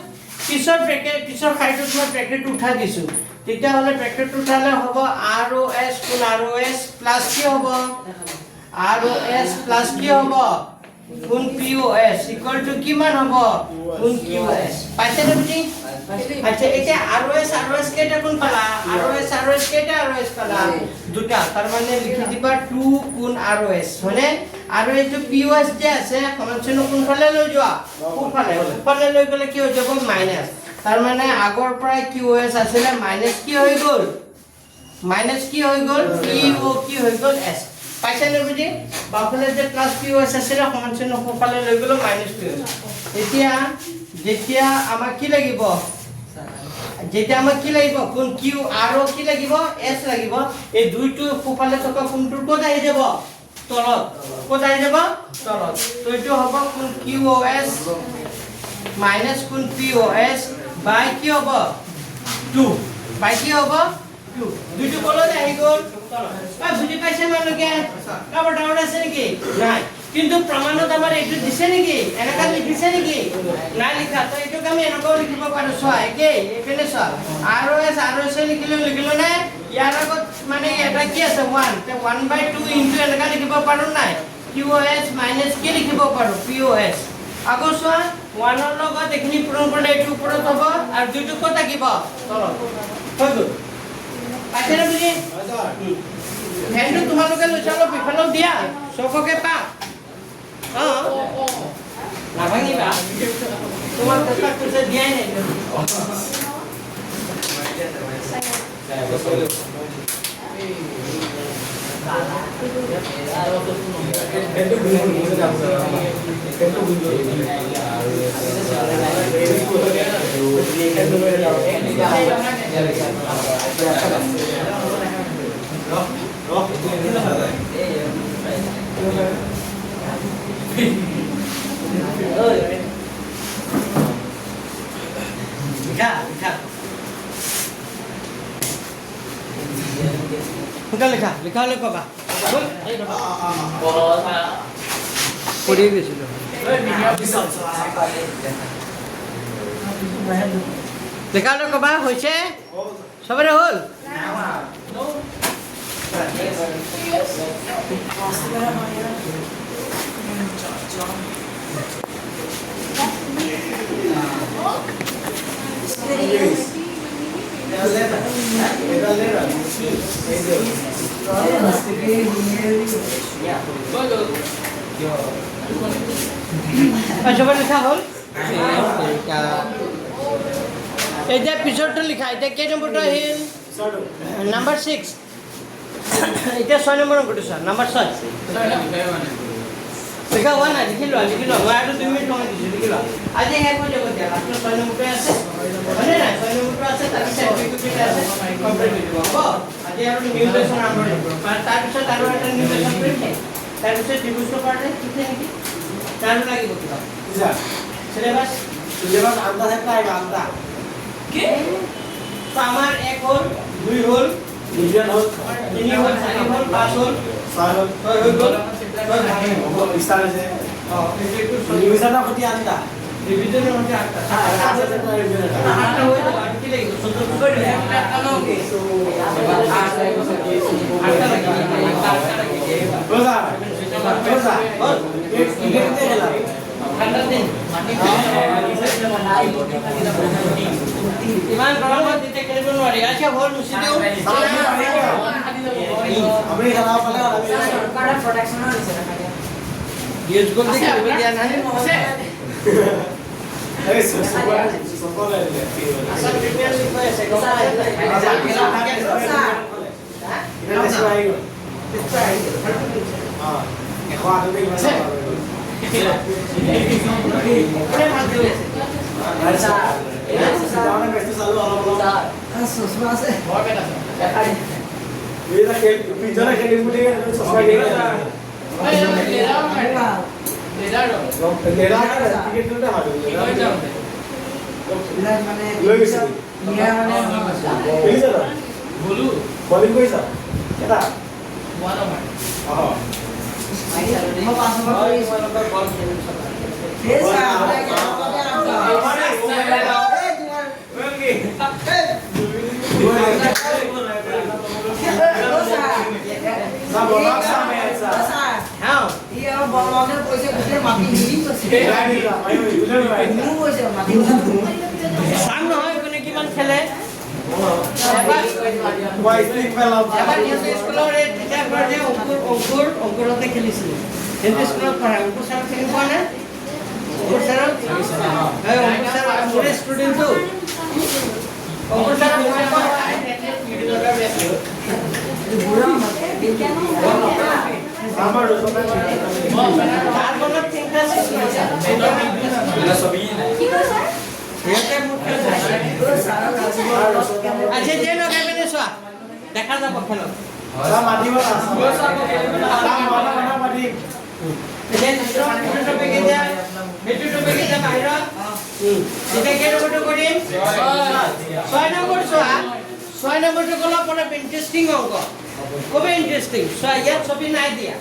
পিছৰ খাইটোত মই ব্র্যাকেট উঠা দিছো তেতিয়া হলে ব্র্যাকেট উঠালে হ'ব ROS কোন ROS প্লাস কি হ'ব ROS প্লাস কি হ'ব কোন POS ইকুয়াল টু কি মান হ'ব কোন QoS পাইছে নে বুজি আচ্ছা এটা ROS কেটা কোন পালা ROS কেটা ROS পালা দুটা তার মানে লিখি দিবা 2 কোন ROS মানে আৰু এইটো POS যে আছে সমানচিহ্ন কোন ফালে লৈ যোৱা কোনফালে লৈ গলে কি হৈ যাব মাইনাস তাৰ মানে আগৰ পৰা QoS আছিল মাইনাস কি হৈ গল PO কি হৈ গল S পাইছে নে বুজি বাফলে যে প্লাস POS আছিল সমানচিহ্ন কোনফালে লৈ গলো মাইনাস POS এতিয়া যেতিয়া আমাক কি লাগিব কোন Q R কি লাগিব S লাগিব এই দুইটো কোফালে থকা কোনটোৰ ক'ত আহি যাব তলত তো এইটো হ'ব কোন QoS মাইনাস কোন POS বাই কি হ'ব 2 বাই কি হ'ব 2 দুইটো ক'লৈ আহি গ'ল বুজি পাইছে মানুহে কাবাৰ ডাউট আছে নেকি নাই কিন্তু প্ৰমাণত আমাৰ এইটো দিছে নেকি এনেকা লিখিছে নেকি নাই লিখা তো এইটো আমি এনেকৈ লিখিব পাৰো চোৱা একে এফালে চোৱা ROS লিখিলো না ইয়াৰ আগত মানে এটা কি আছে 1 তে 1/2 ইনটু এনেকা লিখিব পাৰো নাই QoS মাইনাস কি লিখিব পাৰো POS আগো চোৱা 1 ৰ লগত এখিনি পূৰণ কৰিলে এইটো ওপৰত হ'ব আৰু দুইটো ক'ত থাকিব তলত হৈ গ'ল পাইছে নে বুজি ফেনটো তোমালোকে লৈ চালো পিফালক দিয়া চককে পা নাভাঙিবা তোমার চেষ্টা করছে দিয়াই নাই লিখা হলে কবা পড়িয়ে গেছিল লেখা হলে কবা হয়েছে সবারে হল সবাই লেখা হল এটা পিছৰটো লিখা এটা কেই নম্বৰটো আহিল নাম্বাৰ 6 এটা 6 নম্বৰ কৰিছা নাম্বাৰ 6 লিখা হোৱা নাই লিখি লোৱা মই আৰু 2 মিনিট সময় দিছোঁ লিখি লোৱা আজি শেষ হৈ যাব এতিয়া লাষ্টৰ 6 নম্বৰটো আছে হয়নে নাই 6 নম্বৰটো আছে তাৰপিছত এপিকুটি আছে কমপ্লিট হৈ যাব হ'ব আজি আৰু নিউ লেসন আৰম্ভ হ'ব তাৰপিছত আৰু এটা নিউ লেসন কৰিম তাৰপিছত ত্ৰিভুজটো পাৰলে ঠিক নেকি টাইম লাগিব কিবা সিলেবাস আন্দা থাকলে আইবা আন্দা কি তো আমার 1 হল 2 হল মিডিয়ান হল 3 হল 4 হল 5 হল 6 হল 6 হল গল বিস্তার আছে একটু নিউজনা কতি আন্দা ডিভিশনের মধ্যে 8টা আছে তো রিভিশন 8টা হয়ে যাবে আর কি লাগবে 17 করে দিবে 8টা লোকে 8টা লাগে রোজা রোজা এক ইভেন্টে গেলাম ঠান্ডা দিন ইমান গরমত দিতে খেলিব নোৱাৰি আচ্ছা হল মুছি দিও আমি খেলা পালে কারা প্রোডাকশন হইছে না ইউজ করতে খেলিব দিয়া নাই এই সকলে আচ্ছা প্রিমিয়ার লিগ হৈ আছে গম পাই এটা দেশ আই গো এখন আগে গেছে কোনে ভাত দিছে আচ্ছা জানা বেস্ট চালু অলপ সুষমা আছে বৰপেট আছে এটা খেল পিজনা খেলিম বুলি চশমা কিনে লেলা টিকেট কিনতে হবে মানে লৈ গৈছে নিয়া মানে বুজিছ না বলু বলিং কৰিছা এটা ওয়ান ওভাৰ অ মই 5 নম্বৰ কৰি বল খেলিম সবাই এই হ্যাঁ বলমনের পয়সা গুটে মাটি হিলি করছে মু পয়সা মাটি সাং নহয় কোনে কিমান খেলে এবাৰ ইহঁতে স্কুলৰ এই টিচাৰ ঘৰ যে অংকুৰতে খেলিছিল সিহঁতে স্কুলত পঢ়ায় অংকুৰ ছাৰক চিনি পোৱা নাই অংকুৰ ছাৰক অংকুৰ ছাৰ মোৰে ষ্টুডেণ্টটো অংকুৰ ছাৰক আমাৰ তাৰ মনত চিন্তা সৃষ্টি হৈছে সিহঁতে মোক আজি যে লগাই পিনে চোৱা দেখা যাব খেলত মাতিব মাতি এতিয়া সেইটো টপিক এতিয়া বাহিৰত এতিয়া কেই নম্বৰটো কৰিম 6 নম্বৰ চোৱা 6 নম্বৰটো ক'লে অলপ ইণ্টাৰেষ্টিং অংক খুব ইণ্টাৰেষ্টিং চোৱা ইয়াত ছবি নাই দিয়া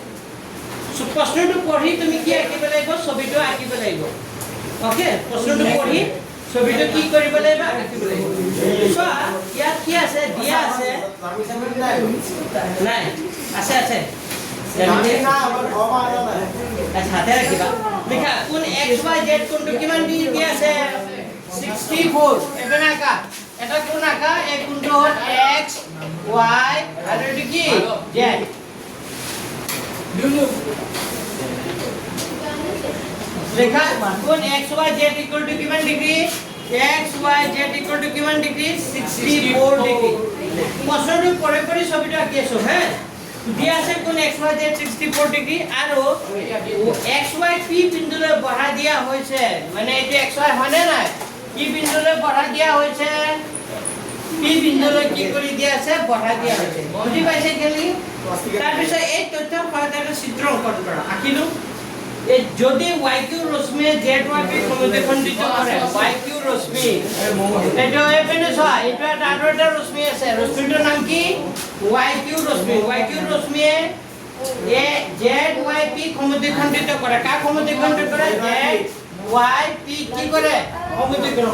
প্ৰশ্নটো পঢ়ি তুমি কি আঁকিব লাগিব ছবিটো আঁকিব লাগিব অ'কে প্ৰশ্নটো পঢ়ি ছবিটো কি কৰিব লাগিব আঁকিব লাগিব চোৱা ইয়াত কি আছে দিয়া আছে নাই আছে আছে হাতে ৰাখিবা লিখা কোন এক্স ৱাই জেড কোনটো কিমান দি আছে 64 এবেনা আঁকা এটা কোন আঁকা এই কোনটো হ'ল এক্স ৱাই আৰু এটো কি জেড লিখা কোন X Y Z equal to কিমান degree X Y Z equal to কিমান ডিগ্ৰী 64 ডিগ্ৰী প্ৰশ্নটো পঢ়ি পঢ়ি ছবিটো আঁকি আছো হে দিয়া আছে কোন এক্স ৱাই জেড 64 ডিগ্ৰী আৰু এক্স ৱাই পি বিন্দুলৈ বঢ়া দিয়া হৈছে মানে এইটো এক্স ৱাই হয়নে নাই পি বিন্দুলৈ বঢ়া দিয়া হৈছে পি বিন্দুলৈ কি কৰি দিয়া আছে বঢ়া দিয়া হৈছে বুজি পাইছে কেলি তাৰ পিছত এই তথ্য সহায়ত এটা চিত্ৰ অংকন কৰা আঁকিলো এই যদি y q ৰশ্মি z y p সমদ্বিখণ্ডিত কৰে y q ৰশ্মি এইটো এপিনে চোৱা এইটো আৰু এটা ৰশ্মি আছে ৰশ্মিটোৰ নাম কি y q ৰশ্মিয়ে এ z y p সমদ্বিখণ্ডিত কৰে কা সমদ্বিখণ্ডিত কৰে z y p কি কৰে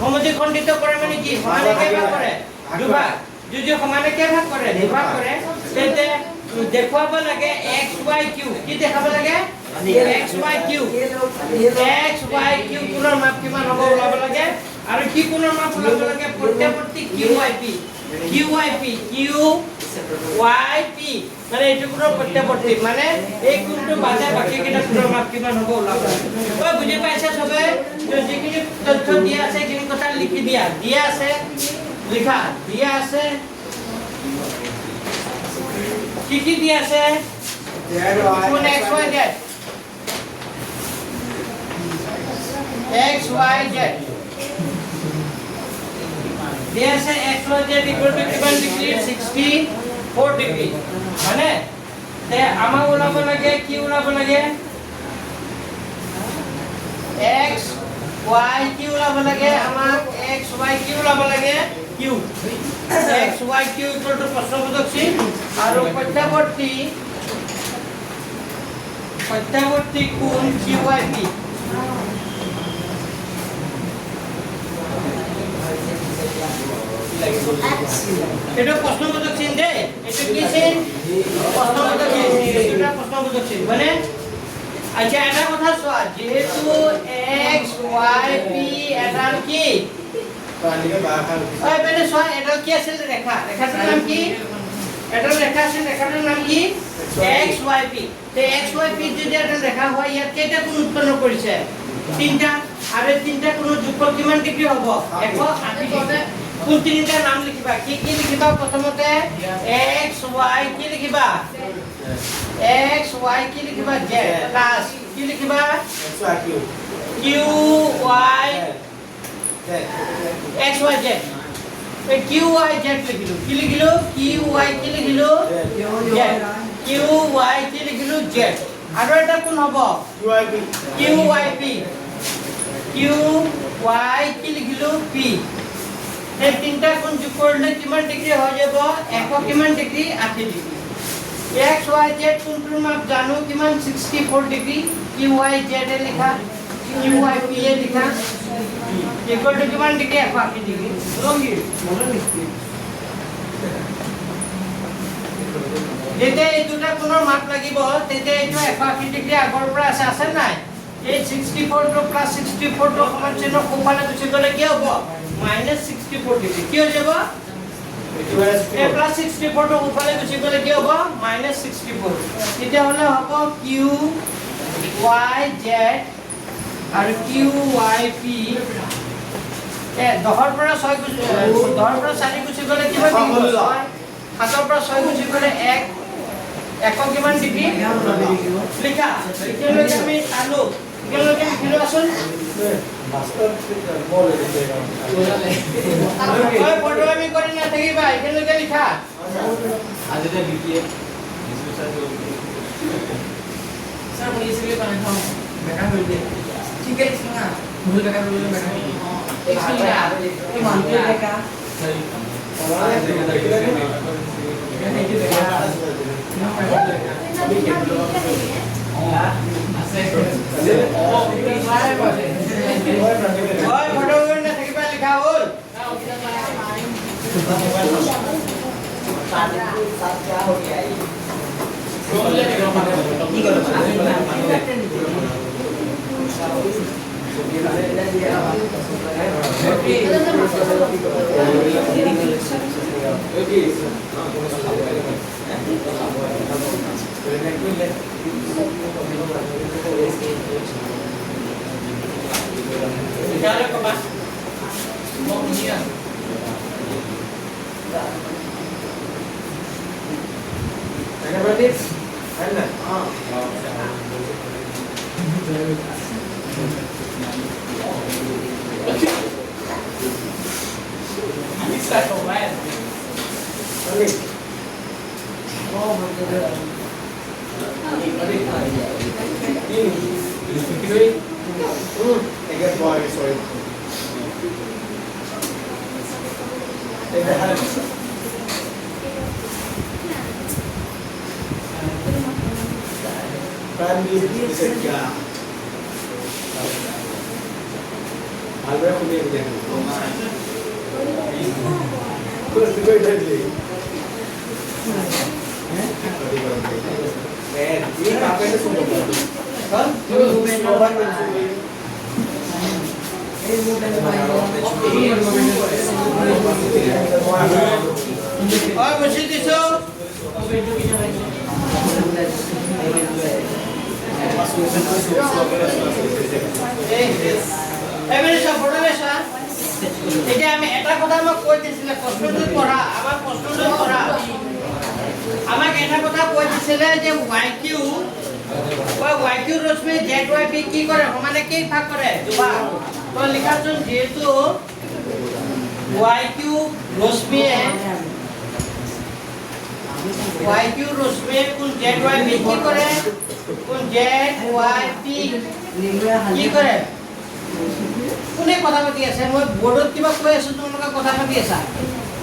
সমদ্বিখণ্ডিত কৰে মানে কি সমানে কেইভাগ কৰে দুভাগ যদি সমানে কেইভাগ কৰে দুভাগ কৰে তেন্তে দেখুৱাব লাগে x y q কি দেখাব লাগে x y q কোণৰ মাপ কিমান হ'ব ওলাব লাগে আৰু কি কোণৰ মাপ ওলাব লাগে প্ৰত্যেকটি q y p মানে এইটো কোণৰ প্ৰত্যেকটি মানে এই কোণটো বাদে বাকি কেইটা কোণৰ মাপ কিমান হ'ব ওলাব লাগে ঐ বুজি পাইছে সবে যিখিনি তথ্য দিয়া আছে সেইখিনি কথা লিখি দিয়া আছে লিখা দিয়া আছে কি দিয়া আছে কোন x y z x y z দিয়া আছে x y z equal to কিমান ডিগ্ৰী 64 ডিগ্ৰী মানে তে আমাক ওলাব লাগে কি ওলাব লাগে x y কি ওলাব লাগে আমাক x y কি ওলাব লাগে q x y q equal to প্ৰশ্নবোধক চিন আৰু প্ৰত্যাৱৰ্তী কোণ q y p এটা প্রশ্নবোধক চিহ্ন দে এটা কি চিহ্ন প্রশ্নবোধক চিহ্ন এটা প্রশ্নবোধক চিহ্ন মানে আচ্ছা এটা কথা চোৱা যেহেতু x y p এটাৰ কি ওই মানে চোৱা এটা কি আছিল ৰেখা ৰেখাটোৰ নাম কি এটা ৰেখা আছিল ৰেখাটোৰ নাম কি x y p তে x y p যদি এটা ৰেখা হয় ইয়াত কেইটা কোণ উৎপন্ন কৰিছে তিনটা আৰু তিনটা কোণৰ যোগফল কিমান ডিগ্ৰী হ'ব 180 কোন তিনটা নাম লিখিবা কি কি লিখিবা প্ৰথমতে x y কি লিখিবা x y কি লিখিবা z প্লাস কি লিখিবা q y x y z এই q y z লিখিলো কি লিখিলো q y কি লিখিলো z q y কি লিখিলো z আৰু এটা কোন হ'ব q y p q y কি লিখিলো p এই তিনটা কোণ যোগ কৰিলে কিমান ডিগ্ৰী হৈ যাব 100 কিমান degree 80 degree x y z কোণটোৰ মাপ জানো কিমান 64 ডিগ্ৰী q y z এ লিখা q y p এ লিখা ইকুয়াল টু কিমান ডিগ্ৰী 180 ডিগ্ৰী লংগি যেতিয়া এই দুটা কোণৰ মাপ লাগিব তেতিয়া এইটো 180 ডিগ্ৰী আগৰ পৰা আছে নাই এই 64 to plus 64 to সমান চিহ্ন কোফালে গুচি গলে কি হ'ব -64 ডিগ্ৰী কি হৈ যাব এই প্লাস 64 to কোফালে গুচি গলে কি হ'ব -64 তেতিয়া হলে হ'ব q y z আৰু q y p এ 10 পৰা 6 গুচি 10 পৰা 4 গুচি গলে কি হ'ব 7 পৰা 6 গুচি গলে 1 কিমান ডিগ্ৰী লিখা এতিয়ালৈকে আমি চালো এতিয়ালৈকে লিখিলো আসুন মাস্টাৰ বলে দিতে ওই ফটো আমি কৰি না থাকিবা এতিয়ালৈকে লিখা আজ এটা লিখিয়ে স্যার মই ইসিলে পানি খাও বেকা হই দে ঠিক আছে না ভুল বেকা হই বেকা एक मिनट ये मानते बेका सही এতিয়া আমি এটা কথা মই কৈ দিছিলে প্ৰশ্নটো পঢ়া আমাৰ প্ৰশ্নটো পঢ়া আমাক এটা কথা কৈ দিছিলে যে yq YQ ৰশ্মি ZYP কি কৰে সমানে কি ভাগ কৰে দুভাগ তো লিখাচোন যেহেতু YQ ৰশ্মিয়ে কোন ZYP কি কৰে কোন ZYP কি কৰে কোনে কথা পাতি আছে মই বোৰ্ডত কিবা কৈ আছো তোমালোকে কথা পাতি আছা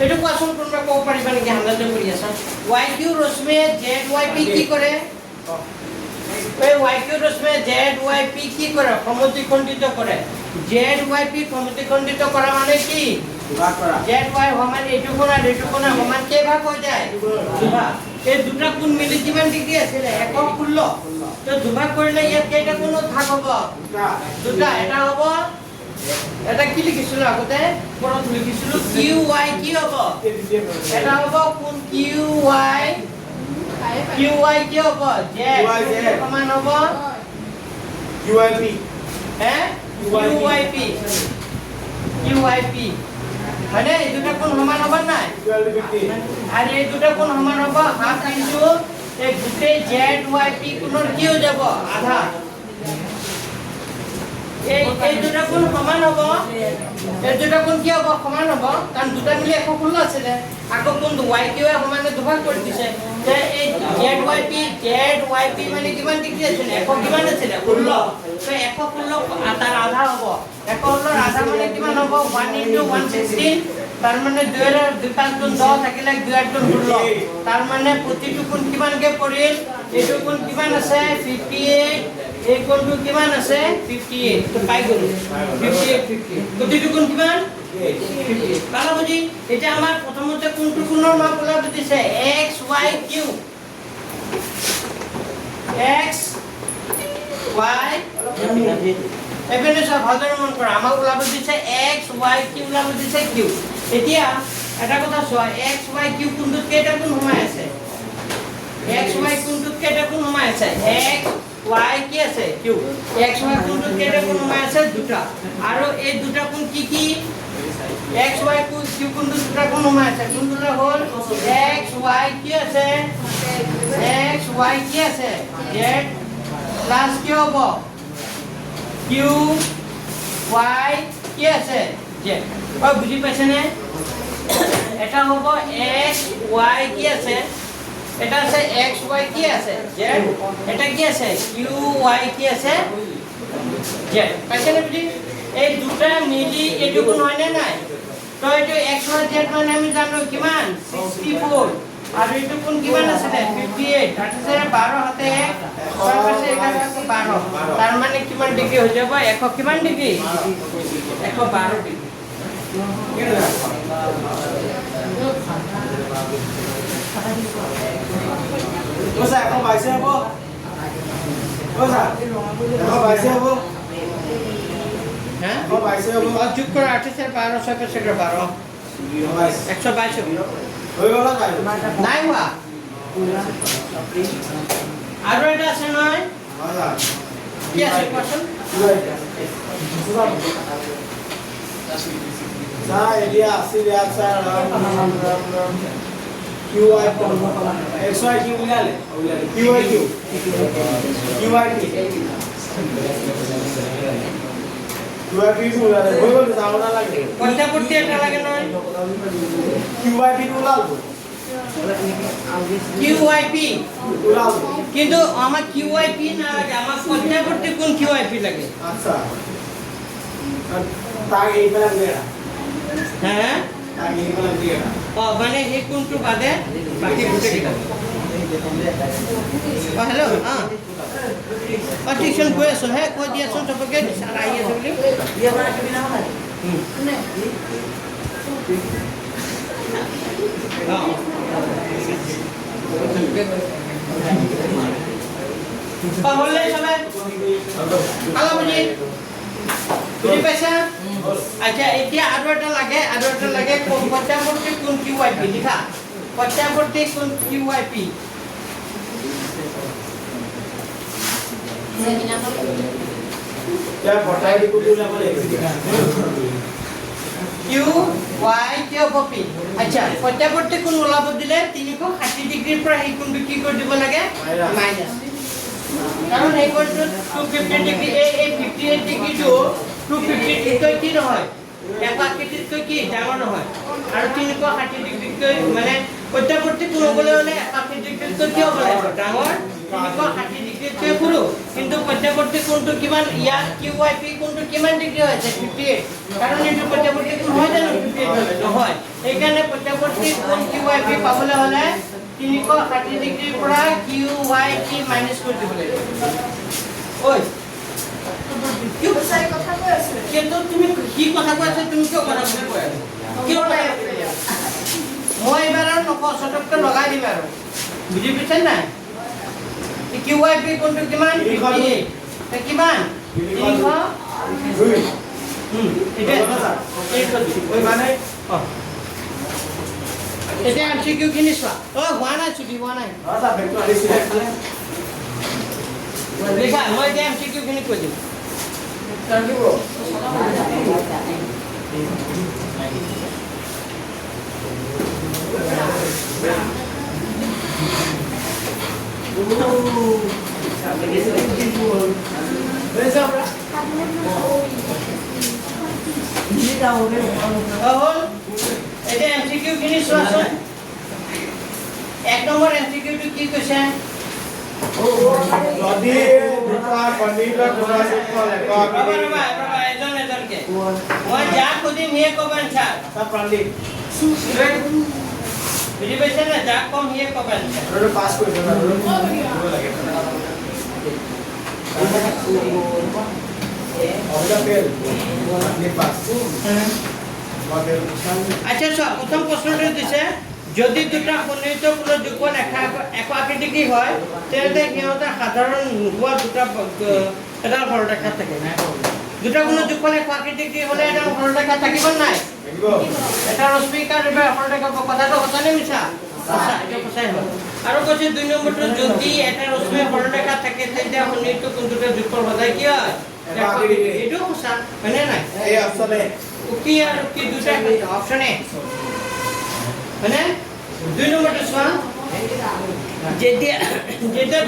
এটো কোৱাচোন কোনবা ক'ব পাৰিবা নেকি হামলাতে কৰি আছা YQ ৰশ্মিয়ে ZYP কি কৰে YQ ৰশ্মি ZYP কি কৰে সমদ্বিখণ্ডিত কৰে ZYP সমদ্বিখণ্ডিত কৰা মানে কি ভাগ কৰা ZY সমান এইটো কোণ আৰু এইটো কোণ সমান কেই ভাগ হৈ যায় দুভাগ এই দুটা কোণ মিলি কিমান ডিগ্ৰী আছিল 116 তো দুভাগ কৰিলে ইয়াত কেইটা কোণত ভাগ হ'ব দুটা এটা হ'ব এটা কি লিখিছিলো আগতে পৰত লিখিছিলো QY কি হ'ব এটা হ'ব কোণ QY QY কি হ'ব Z সমান হ'ব UIP QYP মানে এই দুটা কোণ সমান হ'ব নাই 1250 আৰু এই দুটা কোণ সমান হ'ব হাফ ইনটু এই গোটেই ZYP কোণৰ কি হৈ যাব আধা এই দুটা কোণ সমান হ'ব এই দুটা কোণ কি হ'ব সমান হ'ব কাৰণ দুটা মিলি 116 আছিল আকৌ কোণ YQ সমানে দুভাগ কৰি দিছে তে এই ZYP মানে কিমান ডিগ্ৰী আছিল 100 কিমান আছিল 16 তো 116 তাৰ আধা হ'ব 116 আধা মানে কিমান হ'ব 1 * 116 তাৰ মানে 2 ৰ 2 5 গুণ 10 থাকিলে 2 8 গুণ 16 তাৰ মানে প্ৰতিটো কোণ কিমানকে পৰিল এইটো কোণ কিমান আছে 58 এই কোণটো কিমান আছে 58 তো পাই গ'লো 58 প্ৰতিটো কোণ কিমান 58 পালা বুজি এটা আমাৰ প্ৰথমতে কোণটো কোণৰ মাপ ওলাব দিছে XYQ এবেনে সব ভালদৰে মন কৰা আমাক ওলাব দিছে XYQ ওলাব দিছে Q এতিয়া এটা কথা চোৱা XYQ কোণটোত কেইটা কোণ সোমাই আছে XY কোণটোত কেইটা কোণ সোমাই আছে XY কি আছে Q XY কোণটোত কেইটা কোণ সোমাই আছে দুটা আৰু এই দুটা কোণ কি XY Q কোণটোত দুটা কোণ সোমাই আছে কোণটো হ'ল XY কি আছে XY কি আছে Z প্লাস কি হ'ব Q Y কি আছে Z বুজি পাইছে নে এটা হ'ব X Y কি আছে এটা আছে XY কি আছে Z এটা কি আছে QY কি আছে Z পাইছে নে বুজি এই দুটা মিলি এইটো কোণ হয় নে নাই তো এইটো XY Z মানে আমি জানো কিমান 64 আৰু এইটো কোণ কিমান আছে 58 আছে 12 হাতে 6 পাশে 11 12 তাৰ মানে কিমান ডিগ্ৰী হৈ যাব 100 কিমান ডিগ্ৰী 112 ডিগ্ৰী ওসা এখন বাইসে হবো ওসা এখন বাইসে হবো হ্যাঁ এখন বাইসে হবো যোগ কৰা 28 12 6 পাশে 12 122 হয়ে গেল নাই হোৱা আৰু এটা আছে নহয় কি আছে কোৱাচোন যা এরিয়া আসি রিয়াক স্যার QI XY Q উলালে QI Q QI Q QI P উলালে হই গেল জানা লাগে পঞ্চাপট্টি এটা লাগে নহয় QI P উলালবো QYP উলালবো কিন্তু আমার QYP না লাগে আমার পঞ্চাপট্টি কোন QYP লাগে আচ্ছা তাই এই বেলা দেয়া হ্যাঁ তাই এই বেলা দেয়া মানে এই কোনটো বাদে বাকি গুটে কিটা হেল্ল' টিউশন গৈ আছো হে কৈ দিয়াচোন চবকে ছাৰ আহি আছে বুলি হ'লে সবাই ভালো বুজি পাইছা আচ্ছা এতিয়া আৰু এটা লাগে পঞ্চাপট্টি কোন QYP লিখা পঞ্চাপট্টি কোন QYP क्या पटाई di kudu la boleh QY কি হ'ব P আচ্ছা পঞ্চাপট্টি কোন ওলাব দিলে 360 ডিগ্ৰীৰ পৰা এই কোণটো কি কৰি দিব লাগে মাইনাস কাৰণ এই কোণটো 250 ডিগ্ৰী এই 58 ডিগ্ৰীটো 250 ডিগ্ৰীতকৈ কি নহয় 180তকৈ কি ডাঙৰ নহয় আৰু 360 ডিগ্ৰীতকৈ মানে প্ৰত্যৱৰ্তী কোণ হ'বলৈ হ'লে 180 ডিগ্ৰীতকৈ কি হ'ব লাগিব ডাঙৰ 360 ডিগ্ৰীতকৈ সৰু কিন্তু প্ৰত্যৱৰ্তী কোণটো কিমান ইয়াত QYP কোণটো কিমান ডিগ্ৰী হৈছে 58 কাৰণ এইটো প্ৰত্যৱৰ্তী কোণ হয় জানো 58 নহয় সেইকাৰণে প্ৰত্যৱৰ্তী কোণ QYP পাবলৈ হ'লে 360 ডিগ্ৰীৰ পৰা QYP মাইনাছ কৰি দিব লাগিব ঐ কিয় চাই কথা কৈ আছে কিন্তু তুমি কি কথা কৈ আছা তুমি কিয় কথা কৈ আছা কিয় মই এবাৰ আৰু নকওঁ চটককৈ লগাই দিম আৰু বুজি পাইছে নাই QYP কোনটো কিমান 58 কিমান 300 ওই মানে এটা MCQ খিনি চোৱা হোৱা নাই ছুটি হোৱা নাই স্যার ভেক্টর আদিছিলে লিখা মই এতিয়া MCQ খিনি কৈ দিম জানিব হ'ল এতিয়া MCQ খিনি চোৱাচোন 1 নম্বৰ MCQ টো কি কৈছে যদি দুটা কণিকাৰ গুণাযোগফল এজনকে মই যাক সুধিম সিয়ে ক'ব এনচাৰ স্যাৰ প্ৰান্তিক বুজি পাইছে না যাক কম সিয়ে ক'ব এনচাৰ ওটা পাস কৰে দেব লাগে অবজা ফেল আপনি পাস মডেল আচ্ছা চোৱা প্ৰথম প্ৰশ্নটো দিছে যদি দুটা সন্নিহিত কোণৰ যোগফল 180 ডিগ্ৰী হয় তেন্তে সিহঁতৰ সাধাৰণ নোহোৱা দুটা এডাল সৰলৰেখা থাকে দুটা কোণৰ যোগফল 180 ডিগ্ৰী হ'লে এডাল সৰলৰেখা থাকিব নাই এটা ৰশ্মিকাৰ সৰলৰেখা কথাটো সঁচা নে মিছা সঁচা এটা সঁচাই হয় আৰু কৈছে 2 নম্বৰটো যদি এটা ৰশ্মি সৰলৰেখা থাকে তেতিয়া সন্নিহিত কোণ দুটা যোগফল সদায় কি হয় 180 ডিগ্ৰী এইটো সঁচা হয়নে নাই এই অপশনে কি আৰু কি দুটা অপশন এ মানে 2 নম্বৰটো চোৱা যেতিয়া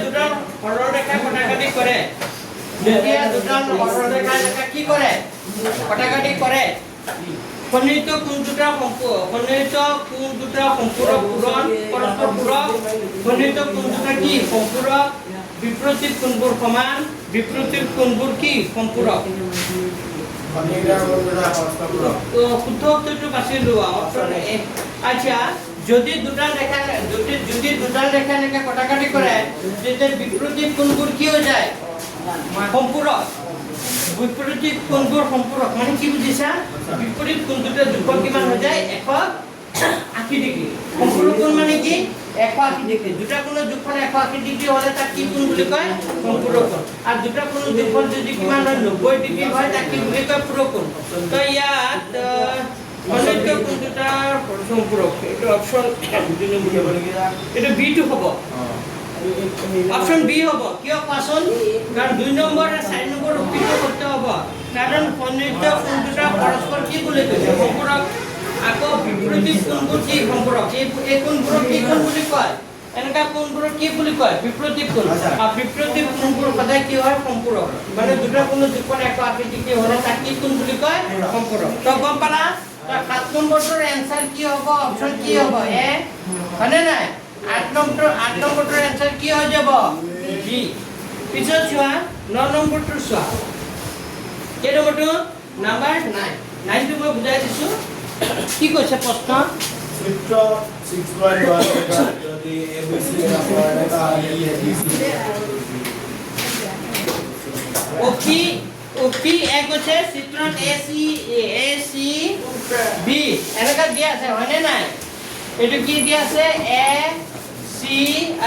দুটা সৰলৰেখা কটাকাটি কৰে যেতিয়া দুটা সৰলৰেখা কি কৰে কটাকাটি কৰে সন্নিহিত কোণ দুটা সম্পূৰক পূৰণ পৰস্পৰ পূৰক সন্নিহিত কোণ দুটা কি সম্পূৰক বিপৰীত কোণবোৰ সমান বিপৰীত কোণবোৰ কি সম্পূৰক কণিকাৰ গুণাযোগ পৰস্পৰ পূৰক শুদ্ধ উত্তৰটো বাছি লোৱা অপচন এ আচ্ছা যদি দুটা ৰেখা এনেকৈ কটাকাটি কৰে তেতিয়া বিপৰীত কোণবোৰ কি হৈ যায় সম্পূৰক বিপৰীত কোণবোৰ সম্পূৰক মানে কি বুজিছা বিপৰীত কোণ দুটা যোগফল কিমান হৈ যায় 180 ডিগ্ৰী সম্পূৰক কোণ মানে কি 180 ডিগ্ৰী দুটা কোণৰ যোগফল 180 ডিগ্ৰী হ'লে তাক কি কোণ বুলি কয় সম্পূৰক কোণ আৰু দুটা কোণৰ যোগফল যদি কিমান হয় 90 ডিগ্ৰী হয় তাক কি বুলি কয় পূৰক কোণ তো ইয়াত সন্নিহিত কোণ দুটাৰ সম্পূৰক এইটো অপচন এইটো বি টো হ'ব অপশন বি হ'ব কিয় কোৱাচোন কাৰণ 2 নম্বৰ আৰু 4 নম্বৰ উত্তৰটো সত্য হ'ব কাৰণ সন্নিহিত কোণ দুটা পৰস্পৰ কি বুলি কৈছে সম্পূৰক আকৌ বিপৰীত কোণবোৰ কি সম্পূৰক এই কোণবোৰক কি কোণ বুলি কয় এনেকা কোণবোৰক কি বুলি কয় বিপৰীত কোণ আৰু বিপৰীত কোণবোৰ সদায় কি হয় সম্পূৰক মানে দুটা কোণৰ যোগফল 180 ডিগ্ৰী হ'লে তাক কি কোণ বুলি কয় সম্পূৰক তো গম পালা তো 7 নম্বৰটোৰ এনসাৰ কি হ'ব অপচন কি হ'ব এ হয়নে নাই 8 নম্বৰটোৰ এনসাৰ কি হৈ যাব বি পিছত চোৱা 9 নম্বৰটো চোৱা কেই নম্বৰটো নাম্বাৰ 9 টো মই বুজাই দিছো কি কৈছে প্ৰশ্ন চিত্ৰ 6.1 যদি ABC এৰ ৰেখা ABC ওপি এক হৈছে চিত্ৰত AC B এনেকা দিয়া আছে হয়নে নাই এটো কি দিয়া আছে A C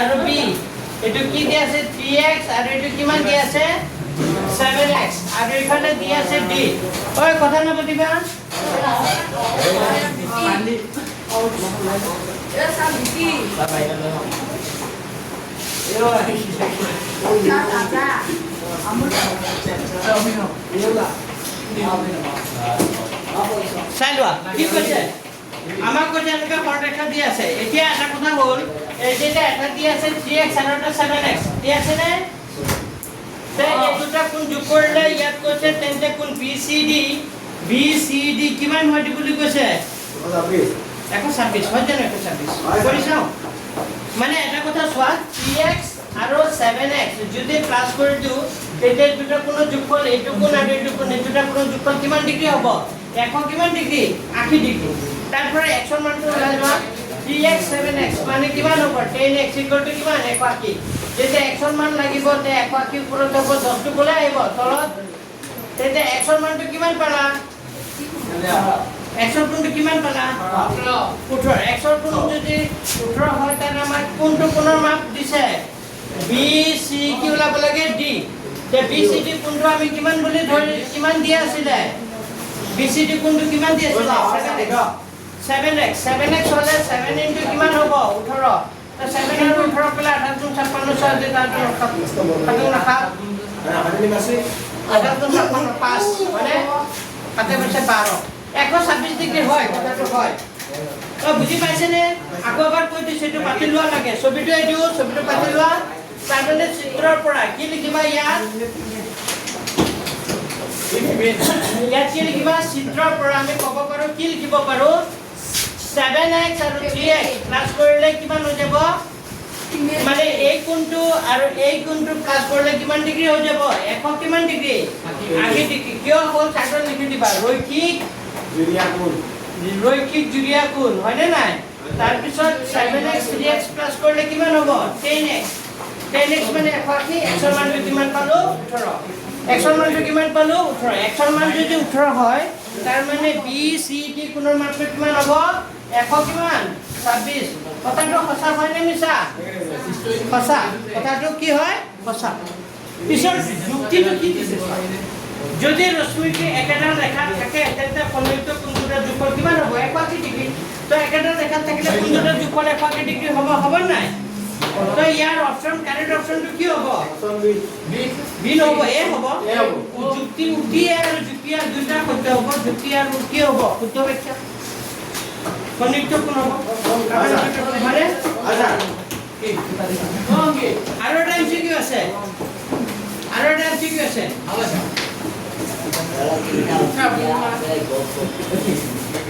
আৰু B এটো কি দিয়া আছে 3x আৰু এটো কিমান দিয়া আছে 7x আৰু এখানে দিয়া আছে D ওই কথা না বলিবা এ সাব কি দাদা আমল চাই লোৱা কি কৈছে আমাক কৈছে এনেকা সৰলৰেখা দি আছে এতিয়া এটা কথা হ'ল এই যেটা এটা দি আছে 3x আৰু এটা 7x দি আছে নে তে এই দুটা কোণ যোগ কৰিলে ইয়াত কৈছে তেন্তে কোণ BCD কিমান হয় বুলি কৈছে 126 হয় জানো 126 কৰি চাওঁ মানে এটা কথা চোৱা 3x আৰু 7x যদি প্লাস কৰি দিও তেতিয়া দুটা কোণৰ যোগফল এইটো কোণ আৰু এইটো কোণ এই দুটা কোণৰ যোগফল কিমান ডিগ্ৰী হ'ব 100 কিমান ডিগ্ৰী 80 ডিগ্ৰী তাৰ পৰা x ৰ মানটো ওলাই লোৱা 3x 7x মানে কিমান হ'ব 10x কিমান 180 যেতিয়া x ৰ মান লাগিব তে 180 ওপৰত হ'ব 10 টো বলে আহিব তলত তেতিয়া x ৰ মানটো কিমান পালা x ৰ কোণটো কিমান পালা 18 x ৰ কোণ যদি 18 হয় তাৰ আমাৰ কোণটো কোণৰ মাপ দিছে BC কি ওলাব লাগে D তে BCD কোণটো আমি কিমান বুলি ধৰি কিমান দিয়া আছিল BCD কোণটো কিমান দিয়া আছিল 7x হলে 7 ইনটু কিমান হ'ব 18 তো 7 ইনটু 18 পেলা 58 56 যে তাতো কাটো রাখা আঠাত্তর 5 মানে কাতে বসে 12 126 ডিগ্ৰী হয় কথাটো হয় তো বুজি পাইছে নে আকৌ এবাৰ কৈ দিছো এটো পাতি লোৱা লাগে ছবিটো এইটো ছবিটো পাতি লোৱা তাৰমানে চিত্ৰৰ পৰা কি লিখিবা ইয়াত কি লিখিবা চিত্ৰৰ পৰা আমি ক'ব পাৰো কি লিখিব পাৰো 7x আৰু 3x প্লাস কৰিলে কিমান হৈ যাব মানে এই কোণটো আৰু এই কোণটো প্লাস কৰিলে কিমান ডিগ্ৰী হৈ যাব 100 কিমান ডিগ্ৰী 80 ডিগ্ৰী কিয় হ'ল চাৰ্টত লিখি দিবা ৰৈখিক জুৰিয়া কোণ হয় নে নাই তাৰ পিছত 7x 3x প্লাস কৰিলে কিমান হ'ব 10x মানে 180 x ৰ মানটো কিমান পালো 18 x ৰ মানটো কিমান পালো 18 x ৰ মান যদি 18 হয় তাৰ মানে BCD কোণৰ মানটো কিমান হ'ব 100 কিমান 26 কথাটো সঁচা হয় নে মিছা সঁচা কথাটো কি হয় সঁচা পিছৰ যুক্তিটো কি দিছে যদি ৰশ্মিটি একেডাল ৰেখা থাকে তেন্তে ফলয়িত কোণটোৰ যোগফল কিমান হ'ব 180 ডিগ্ৰী তো একেডাল ৰেখা থাকিলে কোণটোৰ যোগফল 180 ডিগ্ৰী হ'ব নাই তো ইয়াৰ অপচন কাৰেক্ট অপচনটো কি হ'ব বি নহ'ব এ হ'ব যুক্তি উক্তি আৰু যুক্তি আৰু দুটা সত্য হ'ব যুক্তি আৰু কি হ'ব শুদ্ধ ব্যাখ্যা কনিক্ত কোন হ'ব মানে আচ্ছা আৰু এটা এমসিকিউ আছে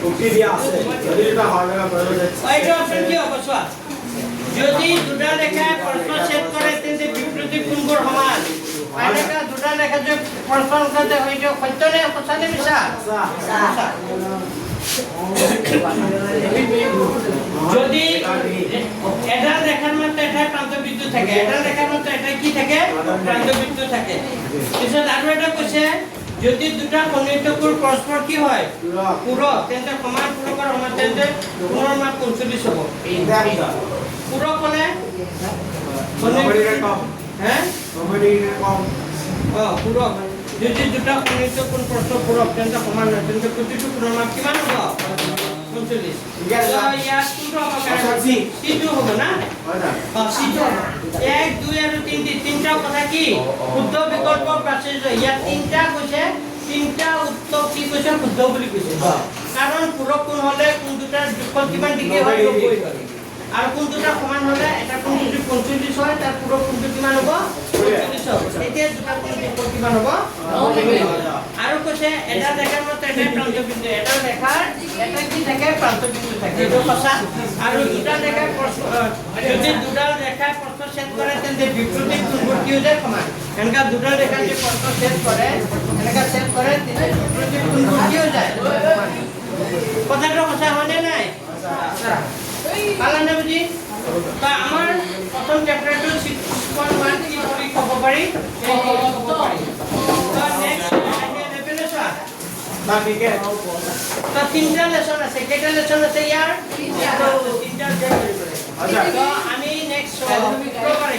উক্তি দিয়া আছে যদি এটা হয় না বলে যাচ্ছে এইটো অপচন কি হ'ব চোৱা যদি দুটা ৰেখা প্ৰস্থ ছেদ কৰে তেন্তে বিপৰীত কোণবোৰ সমান আরেকা দুটা রেখা যে প্রস্থ অনুসারে হইতো সত্য নে সঁচা নে মিছা সঁচা যদি এডাল রেখার মধ্যে এটা প্রান্ত বিন্দু থাকে এডাল রেখার মধ্যে এটা কি থাকে প্রান্ত বিন্দু থাকে পিছত আৰু এটা কৈছে যদি দুটা কনিষ্ঠ কোণ পৰস্পৰ কি হয় পূৰক তেন্তে সমান পূৰকৰ সমান তেন্তে কোণৰ মান 45 হ'ব পূৰক মানে পূৰক যদি দুটা কনিষ্ঠ কোণ পৰস্পৰ পূৰক তেন্তে সমান হয় তেন্তে প্ৰতিটো কোণৰ মান কিমান হ'ব 45 ইয়াত কোনটো হ'ব C2 হ'ব না C2 1 2 আৰু 3 তিনটা কথা কি শুদ্ধ বিকল্প বাছি ইয়াত তিনটা কৈছে তিনটা উত্তৰ কি কৈছে শুদ্ধ বুলি কৈছে কাৰণ পূৰক কোণ হলে কোণ দুটাৰ যোগফল কিমান ডিগ্ৰী হয় 90 হয় আৰু কোণ দুটা সমান হলে এটা কোণ যদি 45 হয় তাৰ পূৰক কোণটো কিমান হ'ব 45 হ'ব এতিয়া দুটা কোণ যোগফল কিমান হ'ব 90 আৰু কৈছে এটা ৰেখাৰ মতে এটা প্ৰান্ত বিন্দু এটা ৰেখাৰ এটা কি থাকে প্ৰান্ত বিন্দু থাকে এইটো সঁচা আৰু দুটা ৰেখাৰ যদি দুটা ৰেখাৰ প্ৰস্থ ছেদ কৰে তেন্তে বিপৰীত কোণবোৰ কি হৈ যায় সমান এনেকা দুটা ৰেখা যে প্ৰস্থ ছেদ কৰে এনেকা ছেদ কৰে তেন্তে বিপৰীত কোণবোৰ কি হৈ যায় কথাটো সঁচা হয়নে নাই সঁচা পালানে বুজি তো আমাৰ প্ৰথম চ্যাপ্টাৰটো 6.1 কি কৰি ক'ব পাৰি এই ক'ব পাৰি তো নেক্সট ঠিক আছে তো তিনটা লেসন আছে কেটা লেসন আছে ইয়ার তিনটা আচ্ছা তো আমি নেক্সট শুক্রবারে